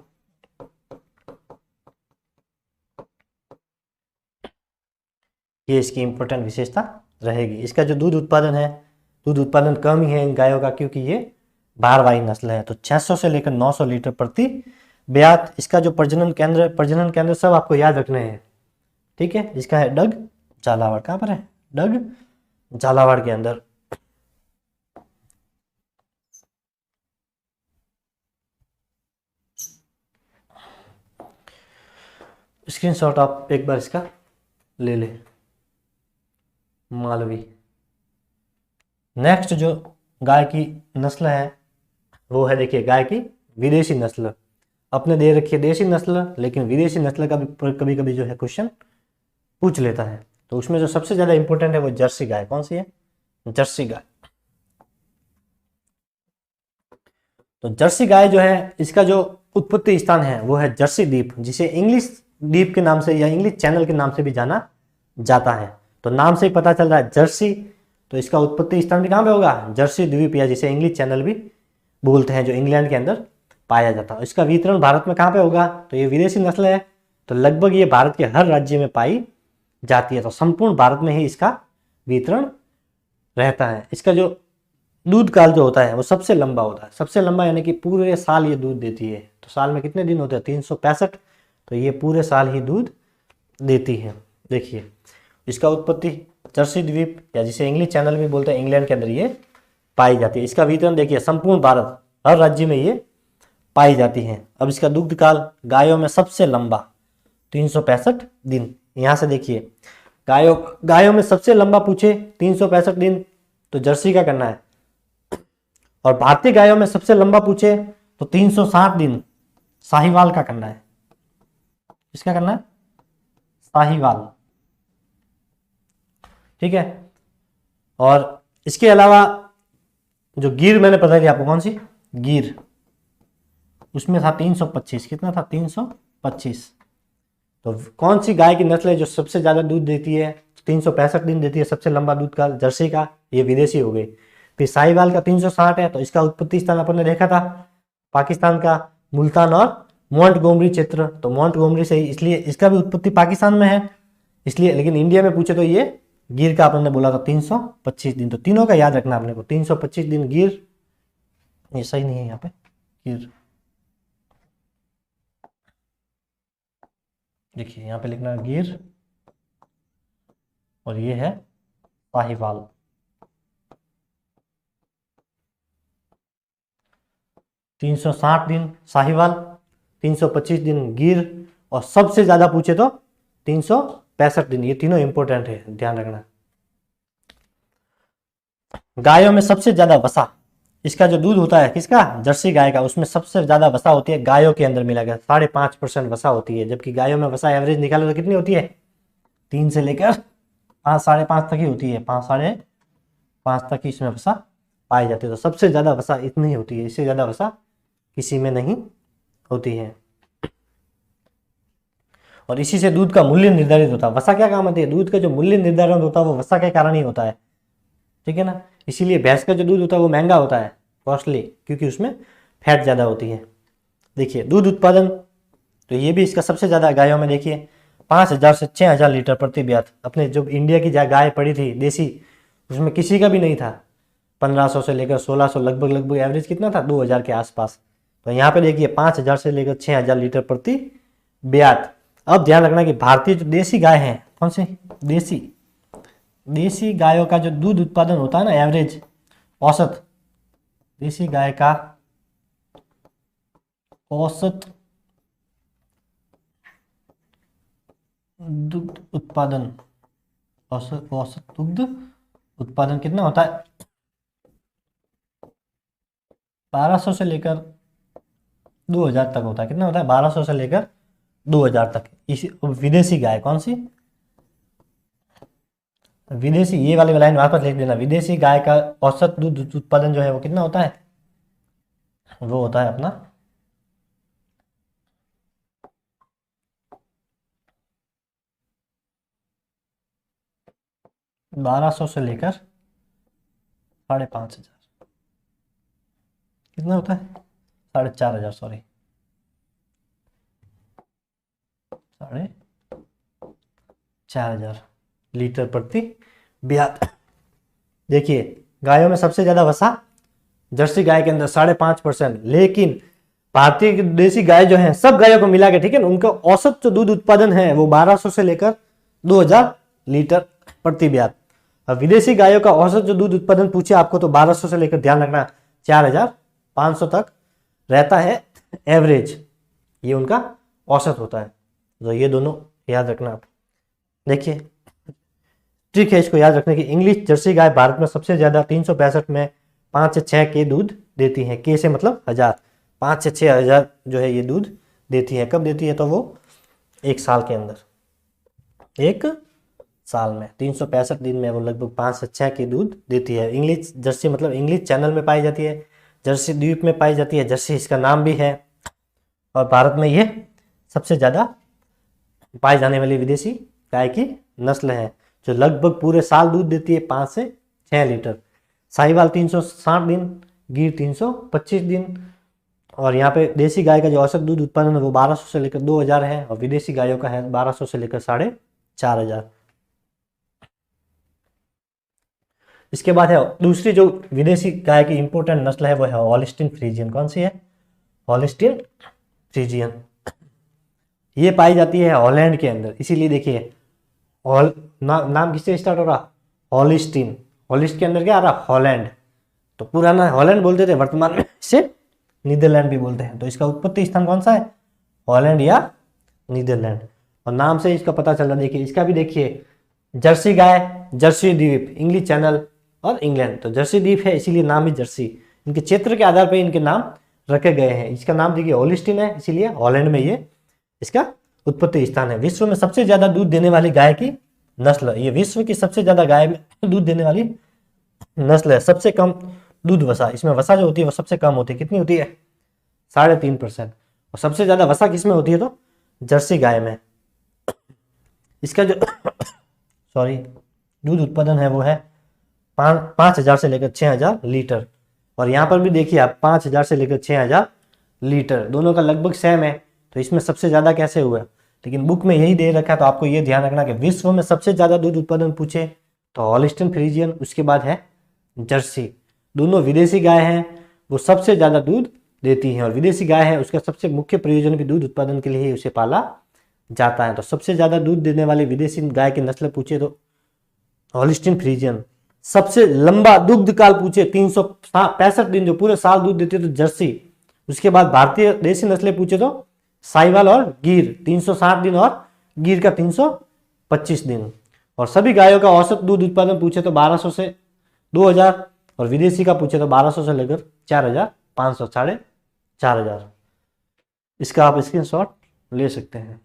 ये इसकी इंपॉर्टेंट विशेषता रहेगी। इसका जो दूध उत्पादन है, दूध उत्पादन कम ही है इन गायों का, क्योंकि ये भारवाही नस्ल है। तो 600 से लेकर 900 लीटर प्रति ब्यात। इसका जो प्रजनन केंद्र सब आपको याद रखने हैं, ठीक है। इसका है डग झालावाड़। कहाँ पर है, डग झालावाड़ के अंदर। स्क्रीनशॉट आप एक बार इसका ले ले। मालवी। नेक्स्ट जो गाय की नस्ल है वो है, देखिए गाय की विदेशी नस्ल। अपने दे रखी है देशी नस्ल, लेकिन विदेशी नस्ल का भी कभी कभी जो है क्वेश्चन पूछ लेता है। तो उसमें जो सबसे ज्यादा इंपॉर्टेंट है वो जर्सी गाय। कौन सी है, जर्सी गाय। तो जर्सी गाय जो है, इसका जो उत्पत्ति स्थान है वो है जर्सी द्वीप, जिसे इंग्लिश द्वीप के नाम से या इंग्लिश चैनल के नाम से भी जाना जाता है। तो नाम से ही पता चल रहा है जर्सी, तो इसका उत्पत्ति स्थान भी कहाँ पे होगा, जर्सी द्वीप, या जिसे इंग्लिश चैनल भी बोलते हैं, जो इंग्लैंड के अंदर पाया जाता है। इसका वितरण भारत में कहाँ पे होगा, तो ये विदेशी नस्ल है, तो लगभग ये भारत के हर राज्य में पाई जाती है। तो संपूर्ण भारत में ही इसका वितरण रहता है। इसका जो दूध काल जो होता है वो सबसे लंबा होता है, सबसे लंबा, यानी कि पूरे साल ये दूध देती है। तो साल में कितने दिन होते हैं, 365, तो ये पूरे साल ही दूध देती है। देखिए इसका उत्पत्ति जर्सी द्वीप, या जिसे इंग्लिश चैनल भी बोलते हैं, इंग्लैंड के अंदर ये पाई जाती है। इसका वितरण देखिए संपूर्ण भारत, हर राज्य में ये पाई जाती है। अब इसका दुग्ध काल गायों में सबसे लंबा 365 दिन। यहां से देखिए गायों में सबसे लंबा पूछे 365 दिन तो जर्सी का करना है, और भारतीय गायों में सबसे लंबा पूछे तो 360 दिन साहिवाल का करना है। इसका करना है साहिवाल, ठीक है। और इसके अलावा जो गिर मैंने पता किया आपको, कौन सी गिर, उसमें था 325। कितना था, 325। तो कौन सी गाय की नस्ल है जो सबसे ज्यादा दूध देती है, 365 दिन देती है, सबसे लंबा दूध का, जर्सी का, ये विदेशी हो गई। फिर साहिवाल का 360 है, तो इसका उत्पत्ति स्थान अपन ने देखा था पाकिस्तान का मुल्तान और मोंटगोमरी क्षेत्र। तो मोंटगोमरी से ही, इसलिए इसका भी उत्पत्ति पाकिस्तान में है, इसलिए। लेकिन इंडिया में पूछे तो ये गिर का अपन ने बोला था 325 दिन। तो तीनों का याद रखना अपने को, 325 दिन गिर, ये सही नहीं है यहाँ पे, गिर देखिए यहाँ पे लिखना गिर, और ये है साहिवाल। तीन 360 दिन साहिवाल, 325 दिन गिर, और सबसे ज्यादा पूछे तो 365 दिन। ये तीनों इंपॉर्टेंट है, ध्यान रखना। गायों में सबसे ज्यादा वसा, इसका जो दूध होता है किसका, जर्सी गाय का, उसमें सबसे ज्यादा वसा होती है गायों के अंदर मिला गया, 5.5% वसा होती है। जबकि गायों में वसा एवरेज निकालो तो कितनी होती है, 3 से लेकर 5, 5.5 तक ही होती है, 5, 5.5 तक ही इसमें वसा पाई जाती है। तो सबसे ज्यादा वसा इतनी ही होती है, इससे ज्यादा वसा किसी में नहीं होती है। और इसी से दूध का मूल्य निर्धारित होता है। वसा क्या काम आती है, दूध का जो मूल्य निर्धारण होता है वो वसा के कारण ही होता है, ठीक है ना। इसीलिए भैंस का जो दूध होता है वो महंगा होता है, कॉस्टली, क्योंकि उसमें फैट ज्यादा होती है। देखिए दूध उत्पादन, तो ये भी इसका सबसे ज्यादा गायों में, देखिए 5000 से 6000 लीटर प्रति ब्यात। अपने जो इंडिया की गाय पड़ी थी देसी, उसमें किसी का भी नहीं था 1500 से लेकर 1600, लगभग लगभग एवरेज कितना था 2000 के आसपास। तो यहाँ पे देखिए 5000 से लेकर 6000 लीटर प्रति ब्यात। अब ध्यान रखना कि भारतीय जो देसी गाय हैं, कौन सी देसी गायों का जो दूध उत्पादन होता है ना, एवरेज औसत देसी गाय का औसत दुग्ध उत्पादन, औसत दुग्ध उत्पादन कितना होता है 1200 से लेकर 2000 तक होता है। कितना होता है 1200 से लेकर 2000 तक। इसी विदेशी गाय, कौन सी विदेशी, ये वाली लाइन वापस लिख देना। विदेशी गाय का औसत दूध उत्पादन जो है वो कितना होता है, वो होता है अपना 1200 से लेकर 5500, कितना होता है 4500, सॉरी 4500 लीटर प्रति ब्यात। देखिए गायों में सबसे ज्यादा वसा जर्सी गाय के अंदर 5.5%, लेकिन भारतीय देसी गाय जो है सब गायों को मिला के, ठीक है ना, उनका औसत जो दूध उत्पादन है वो 1200 से लेकर 2000 लीटर प्रति ब्यात। अब विदेशी गायों का औसत जो दूध उत्पादन पूछे आपको तो 1200 से लेकर ध्यान रखना 4500 तक रहता है एवरेज, ये उनका औसत होता है। तो ये दोनों याद रखना आप। देखिए ट्रिक है इसको याद रखने की। इंग्लिश जर्सी गाय भारत में सबसे ज्यादा 365 में 5 से 6 के दूध देती है। के से मतलब 1000, 5 से 6000 जो है ये दूध देती है। कब देती है तो वो एक साल के अंदर, एक साल में 365 दिन में वो लगभग 5 से 6 के दूध देती है। इंग्लिश जर्सी मतलब इंग्लिश चैनल में पाई जाती है, जर्सी द्वीप में पाई जाती है, जर्सी इसका नाम भी है। और भारत में ये सबसे ज़्यादा पाई जाने वाली विदेशी गाय की नस्ल है, जो लगभग पूरे साल दूध देती है 5 से 6 लीटर। साहिवाल 360 दिन, गिर 325 दिन। और यहाँ पे देसी गाय का जो औसत दूध उत्पादन है वो 1200 से लेकर 2000 है, और विदेशी गायों का है 1200 से लेकर 4500। इसके बाद है दूसरी जो विदेशी गाय की इंपोर्टेंट नस्ल है वो है होल्स्टीन फ्रीजियन। कौन सी है होल्स्टीन फ्रीजियन। ये पाई जाती है हॉलैंड के अंदर, इसीलिए देखिए नाम किससे स्टार्ट हो रहा होल्स्टीन, होलिस्ट के अंदर क्या आ रहा हॉलैंड। तो पुराना हॉलैंड बोलते थे, वर्तमान में इसे नीदरलैंड भी बोलते हैं। तो इसका उत्पत्ति स्थान कौन सा है हॉलैंड या नीदरलैंड। और नाम से इसका पता चल रहा, देखिए इसका भी देखिए जर्सी गाय, जर्सी द्वीप, इंग्लिश चैनल और इंग्लैंड। तो जर्सी द्वीप है इसीलिए नाम भी जर्सी। इनके क्षेत्र के आधार पर इनके नाम रखे गए हैं। इसका नाम देखिए होल्स्टीन है, इसीलिए हॉलैंड में ये इसका उत्पत्ति स्थान है। विश्व में सबसे ज्यादा दूध देने वाली गाय की नस्ल, ये विश्व की सबसे ज्यादा गाय में दूध देने वाली नस्ल है। सबसे कम दूध वसा, इसमें वसा जो होती है वो सबसे कम होती है। कितनी होती है 3.5%। और सबसे ज्यादा वसा किसमें होती है तो जर्सी गाय में। इसका जो सॉरी दूध उत्पादन है वो है 5000 से लेकर 6000 लीटर। और यहाँ पर भी देखिए आप 5000 से लेकर 6000 लीटर, दोनों का लगभग सेम है। तो इसमें सबसे ज्यादा कैसे हुआ, लेकिन बुक में यही दे रखा है। तो आपको ये ध्यान रखना कि विश्व में सबसे ज्यादा दूध उत्पादन पूछे तो होल्स्टीन फ्रीजियन, उसके बाद है जर्सी। दोनों विदेशी गाय हैं, वो सबसे ज्यादा दूध देती हैं। और विदेशी गाय है उसका सबसे मुख्य प्रयोजन भी दूध उत्पादन के लिए ही उसे पाला जाता है। तो सबसे ज्यादा दूध देने वाली विदेशी गाय की नस्ल पूछे तो होल्स्टीन फ्रीजियन। सबसे लंबा दुग्ध काल पूछे 365 दिन, जो पूरे साल दूध देते तो जर्सी। उसके बाद भारतीय देसी नस्लें पूछे तो साहिवाल और गिर 360 दिन और गिर का 325 दिन। और सभी गायों का औसत दूध उत्पादन पूछे तो 1200 से 2000, और विदेशी का पूछे तो 1200 से लेकर 4500, 4500। इसका आप स्क्रीनशॉट ले सकते हैं।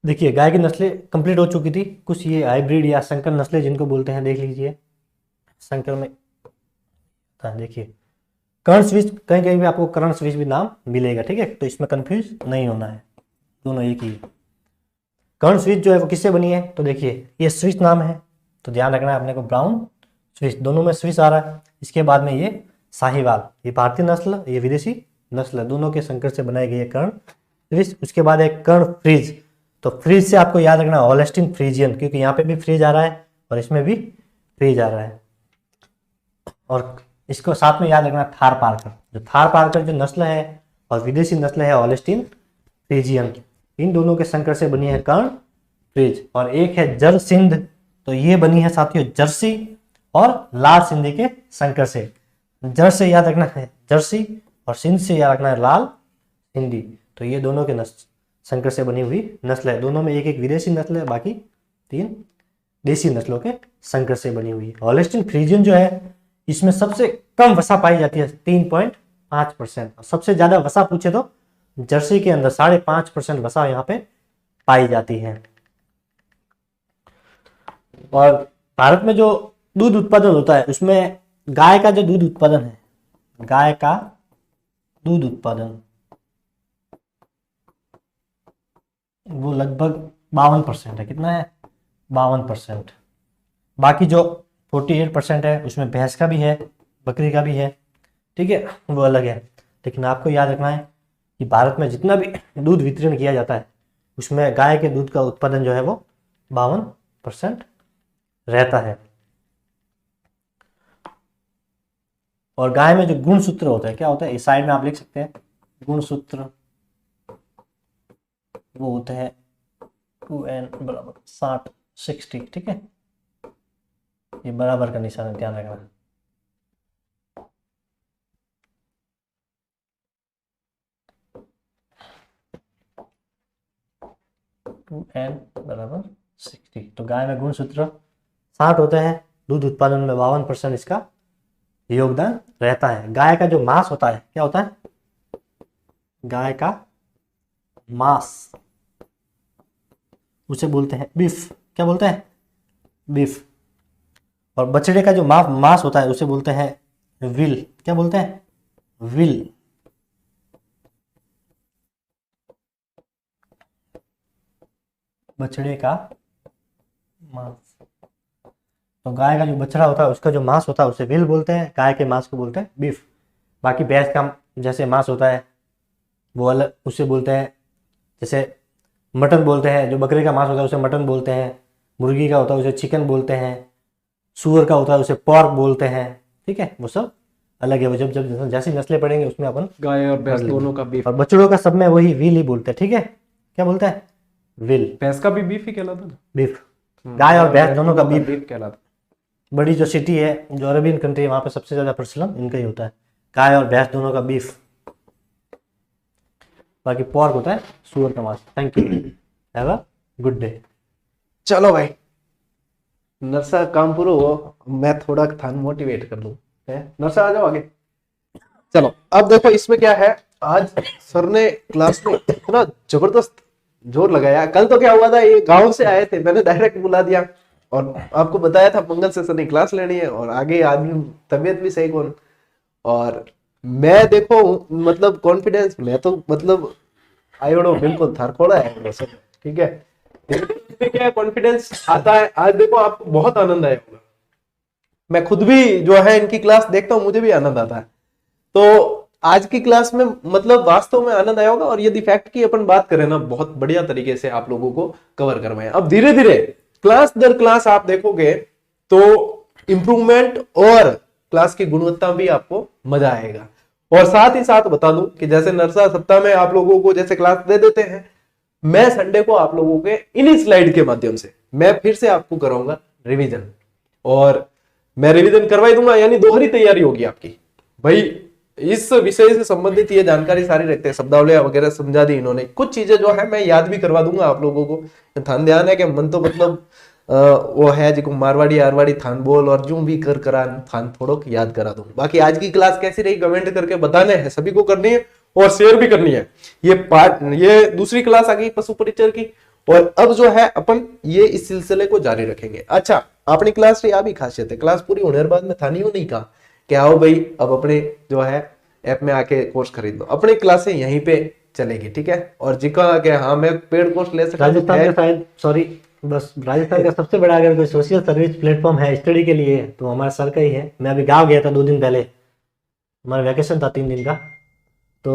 देखिए गाय की नस्लें कंप्लीट हो चुकी थी। कुछ ये हाइब्रिड या संकर नस्लें जिनको बोलते हैं, देख लीजिए। संकर में देखिए कर्ण स्विच, कहीं कहीं भी आपको कर्ण स्विच भी नाम मिलेगा, ठीक है। तो इसमें कंफ्यूज नहीं होना है, दोनों एक ही। कर्ण स्विच जो है वो किससे बनी है तो देखिए ये स्विच नाम है, तो ध्यान रखना है अपने को। ब्राउन स्विच, दोनों में स्विच आ रहा है। इसके बाद में ये साहिवाल, ये भारतीय नस्ल, ये विदेशी नस्ल, दोनों के संकर से बनाई गई है कर्ण स्विच। उसके बाद है कर्ण फ्रीज, तो फ्रीज से आपको याद रखना होल्स्टीन फ्रीजियन, क्योंकि यहाँ पे भी फ्रीज आ रहा है और इसमें भी फ्रीज आ रहा है। और इसको साथ में याद रखना थार पार्कर, जो थार पार्कर जो नस्ल है और विदेशी नस्ल है होल्स्टीन फ्रीजियन, इन दोनों के संकर से बनी है कर्ण फ्रीज। और एक है जर सिंध, तो ये बनी है साथियों जर्सी और लाल सिंधी के संकर से। जर से याद रखना है जर्सी और सिंध से याद रखना है लाल सिंधी। तो ये दोनों के संकर से बनी हुई नस्ल है। दोनों में एक एक विदेशी नस्ल है, बाकी 3 देसी नस्लों के संकर से बनी हुई है। होल्स्टीन फ्रीजियन जो है इसमें सबसे कम वसा पाई जाती है 3.5%। सबसे ज्यादा वसा पूछे तो जर्सी के अंदर 5.5% वसा यहाँ पे पाई जाती है। और भारत में जो दूध उत्पादन होता है उसमें गाय का जो दूध उत्पादन है, गाय का दूध उत्पादन वो लगभग 52% है। कितना है? 52%। बाकी जो 48% है उसमें भैंस का भी है, बकरी का भी है, ठीक है, वो अलग है। लेकिन आपको याद रखना है कि भारत में जितना भी दूध वितरण किया जाता है उसमें गाय के दूध का उत्पादन जो है वो 52% रहता है। और गाय में जो गुणसूत्र होता है, क्या होता है, इस साइड में आप लिख सकते हैं गुणसूत्र, वो होते हैं 2n बराबर 60, ठीक है, ये बराबर का निशान ध्यान रखना। n बराबर 60। तो गाय में गुणसूत्र 60 होते हैं, दूध उत्पादन में 52% इसका योगदान रहता है। गाय का जो मांस होता है, क्या होता है, गाय का मांस, उसे बोलते हैं बीफ। क्या बोलते हैं? बीफ। और बछड़े का जो मांस होता है उसे बोलते हैं विल। क्या बोलते हैं? विल। बछड़े का मांस। तो गाय का जो बछड़ा होता है उसका जो मांस होता है उसे विल बोलते हैं, गाय के मांस को बोलते हैं बीफ। बाकी भैंस का जैसे मांस होता है वो अलग, उसे बोलते हैं, जैसे मटन बोलते हैं। जो बकरे का मांस होता है उसे मटन बोलते हैं, मुर्गी का होता है उसे चिकन बोलते हैं, सूअर का होता है उसे पॉर्क बोलते हैं, ठीक है, वो सब अलग है। वो जब जब जैसी नस्लें पढ़ेंगे उसमें अपन गाय और भैंस दोनों का बीफ। और बछड़ों का सब में वही विल ही बोलते हैं, ठीक है। क्या बोलते हैं? विल। भैंस का भी बीफ ही कहलाता है। बीफ। गाय और भैंस दोनों का बीफ कहलाता है। बड़ी जो सिटी है, जो अरेबियन कंट्री है, वहां पे सबसे ज्यादा प्रचलन इनका ही होता है, गाय और भैंस दोनों का बीफ। बाकी पॉर्क होता है सूअर का मांस। Thank you, have a good day. चलो भाई, नरसा काम पूरा हो, मैं थोड़ा थान मोटिवेट कर लूं। नरसा आ जाओ आगे। चलो अब देखो इसमें क्या है, आज सर ने क्लास में इतना जबरदस्त जोर लगाया। कल तो क्या हुआ था, ये गांव से आए थे, मैंने डायरेक्ट बुला दिया और आपको बताया था मंगल से सर ने क्लास लेनी है, और आगे आदमी तबीयत भी सही कौन। और मैं देखो मतलब कॉन्फिडेंस, मैं तो मतलब आयोड़ो बिल्कुल थरकोड़ा है सर, ठीक है। क्या कॉन्फिडेंस आता है। आज देखो आपको बहुत आनंद आया होगा। मैं खुद भी जो है इनकी क्लास देखता हूँ, मुझे भी आनंद आता है। तो आज की क्लास में मतलब वास्तव में आनंद आया होगा। और यदि फैक्ट की अपन बात करें ना, बहुत बढ़िया तरीके से आप लोगों को कवर करवाए। अब धीरे धीरे क्लास दर क्लास आप देखोगे तो इंप्रूवमेंट और क्लास की गुणवत्ता भी आपको मजा आएगा। और साथ ही साथ बता दूं कि जैसे नरसा सप्ताह में आप लोगों को जैसे क्लास दे देते हैं, मैं संडे को आप लोगों के इन्हीं स्लाइड के माध्यम से मैं फिर से आपको कराऊंगा रिवीजन। और मैं रिवीजन करवाई दूंगा, यानी दोहरी तैयारी होगी आपकी। भाई इस विषय से संबंधित ये जानकारी सारी रखते हैं, शब्दावलियां वगैरह समझा दी इन्होंने। कुछ चीजें जो है मैं याद भी करवा दूंगा आप लोगों को। थान ध्यान है कि मन तो मतलब वो है जिको मारवाड़ी आरवाड़ी थान बोल और जो भी कर करा थान थोड़ो याद करा दूं। बाकी आज की क्लास कैसी रही कमेंट करके बताने हैं, सभी को करनी है और शेयर भी करनी है। ये दूसरी क्लास आ गई पशु परिचय की, और अब जो है अपन ये इस सिलसिले को जारी रखेंगे। अच्छा, अपनी क्लास की आ भी खासियत है, क्लास पूरी होने के बाद में थानी नहीं कहा कि आओ भाई अब अपने जो है ऐप में आके कोर्स खरीद लो। अपनी क्लासें यहीं पे चलेगी, ठीक है। और जिका के हाँ मैं पेड कोर्स ले सकता हूं, राजस्थान का शायद बस राजस्थान का सबसे बड़ा अगर कोई सोशल सर्विस प्लेटफॉर्म है स्टडी के लिए तो हमारा सर का ही है। मैं अभी गाँव गया था 2 दिन पहले, हमारा वैकेशन था 3 दिन का, तो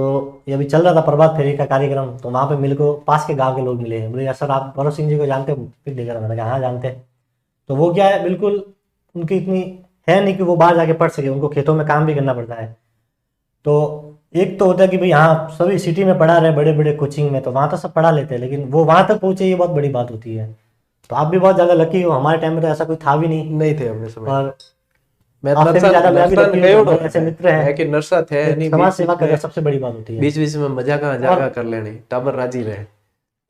ये अभी चल रहा था प्रभात फेरी का कार्यक्रम, तो वहाँ पे मेरे को पास के गांव के लोग मिले, बोले यार सर आप गौरव सिंह जी को जानते हो पिक देकर? मैंने कहा हाँ जानते हैं। तो वो क्या है, बिल्कुल उनकी इतनी है नहीं कि वो बाहर जाके पढ़ सके, उनको खेतों में काम भी करना पड़ता है। तो एक तो होता है कि भाई हाँ सभी सिटी में पढ़ा रहे बड़े बड़े कोचिंग में, तो वहाँ तो सब पढ़ा लेते हैं, लेकिन वो वहाँ तक पहुँचे ये बहुत बड़ी बात होती है। तो आप भी बहुत ज़्यादा लकी हो, हमारे टाइम में तो ऐसा कोई था भी नहीं। नहीं थे अपने समय। और मैं आपसे भी ज्यादा मैं भी नरसा लकी गए हूँ, हो हमारे ऐसे मित्र हैं। है कि नरसा थे नहीं, समाज सेवा करना सबसे बड़ी बात होती है। बीच बीच में मजा कहाँ जागा कर लेने, टाबर राजी रहे।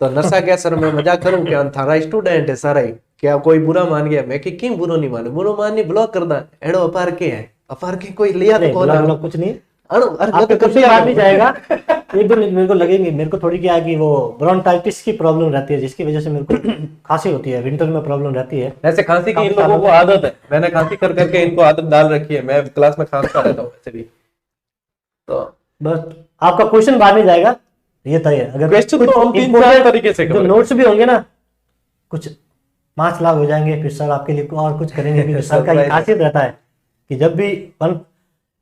तो नरसा क्या सर मैं मजाक करूं क्या, थारा स्टूडेंट है सारा ही, क्या कोई बुरा मान गया? मैं कि क्यों बुरा नहीं माने, बुरा मान नहीं ब्लॉक कर दा एड़ो अपार के है, अपार के कोई लिया तो कौन है? कुछ नहीं, अरे अरे आपके कुछ बात नहीं जाएगा। एक दो मेरे को लगेंगे, मेरे को थोड़ी क्या है कि वो ब्रोंकाइटिस की प्रॉब्लम रहती है, जिसकी वजह से मेरे को खांसी होती है, विंटर में प्रॉब्लम रहती है। ऐसे खांसी की इन लोगों को आदत है, मैंने खांसी कर करके इनको आदत डाल रखी है, मैं क्लास में खांसता रहता हूँ वैसे भी। तो बस आपका क्वेश्चन बाद में जाएगा, ये तय है। अगर क्वेश्चन तो हम 3-4 तरीके से जो नोट्स भी होंगे ना, कुछ 5 लाख हो जाएंगे, फिर सर आपके लिए और कुछ करेंगे। क्योंकि सर का ये खासियत रहता है कि जब भी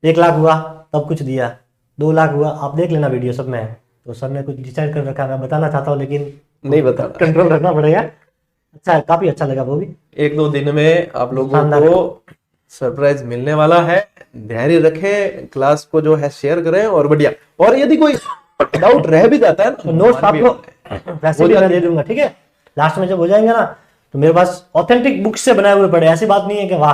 1 लाख हुआ तब कुछ दिया, 2 लाख हुआ, आप देख लेना वीडियो सब में है। तो सर ने कुछ डिसाइड कर रखा है, मैं बताना चाहता हूँ लेकिन नहीं बता, कंट्रोल रखना पड़ेगा। अच्छा है, काफी अच्छा लगा वो भी। 1-2 दिन में आप लोगों को सरप्राइज मिलने वाला है, धैर्य रखें, क्लास को जो है शेयर करें और बढ़िया। और यदि कोई डाउट रह भी जाता है ना, तो नोट्स आपको वैसे भी मैं दे दूंगा, ठीक है? लास्ट में जब हो जाएंगे ना, तो मेरे पास ऑथेंटिक बुक से बनाए हुए पड़े, ऐसी बात नहीं है कि वाह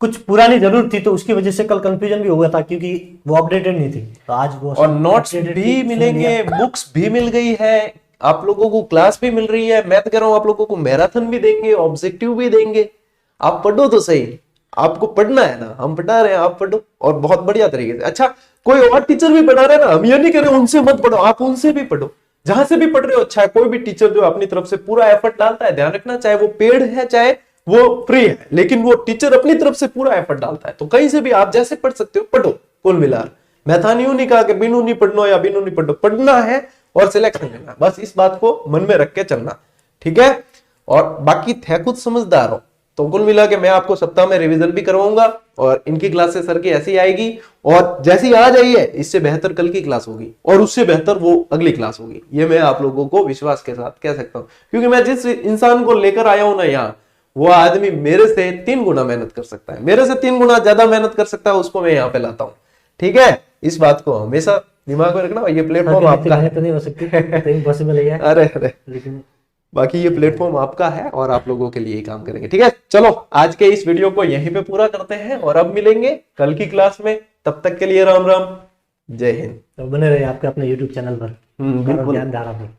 कुछ पुरानी जरूर थी तो उसकी वजह से कल कंफ्यूजन भी हो गया था, क्योंकि वो अपडेटेड नहीं थी। तो आज वो और नोट्स भी मिलेंगे, बुक्स भी मिल गई है आप लोगों को, क्लास भी मिल रही है। मैं तो कह रहा हूँ आप लोगों को मैराथन भी देंगे, ऑब्जेक्टिव भी देंगे। आप पढ़ो तो सही, आपको पढ़ना है ना, हम पढ़ा रहे हैं, आप पढ़ो और बहुत बढ़िया तरीके से। अच्छा कोई और टीचर भी पढ़ा रहे हैं ना, हम ये नहीं कह रहे उनसे मत पढ़ो, आप उनसे भी पढ़ो, जहां से भी पढ़ रहे हो। अच्छा है, कोई भी टीचर जो अपनी तरफ से पूरा एफर्ट डालता है, ध्यान रखना, चाहे वो पेड है चाहे वो फ्री है, लेकिन वो टीचर अपनी तरफ से पूरा एफर्ट डालता है। तो कहीं से भी आप जैसे पढ़ सकते हो पढ़ो, कुल मिलाकर। मैं था नहीं कहा कि बिनू नहीं पढ़ना या बिनू नहीं पढ़ो, पढ़ना है और सिलेक्शन लेना, बस इस बात को मन में रख के चलना, ठीक है? और बाकी थे खुद समझदार हो। तो कुल मिला के मैं आपको सप्ताह में रिवीजन भी करवाऊंगा और इनकी क्लासेस सर की ऐसी आएगी, और जैसी आज आई है इससे बेहतर कल की क्लास होगी और उससे बेहतर वो अगली क्लास होगी। ये मैं आप लोगों को विश्वास के साथ कह सकता हूं, क्योंकि मैं जिस इंसान को लेकर आया हूं ना यहाँ, वो आदमी मेरे से 3 गुना मेहनत कर सकता है, मेरे से 3 गुना ज्यादा मेहनत कर सकता है, उसको मैं यहाँ पे लाता हूँ, ठीक है? इस बात को हमेशा दिमाग में रखना। ये प्लेटफॉर्म आपका है, तो नहीं हो सकती, तो इम्पॉसिबल है। अरे अरे, लेकिन बाकी ये प्लेटफॉर्म आपका है और आप लोगों के लिए ही काम करेंगे, ठीक है? चलो आज के इस वीडियो को यहीं पे पूरा करते हैं और अब मिलेंगे कल की क्लास में। तब तक के लिए राम राम, जय हिंद। तो बने रहे आपके अपने YouTube चैनल पर, बिल्कुल। ज्ञान धारा पर।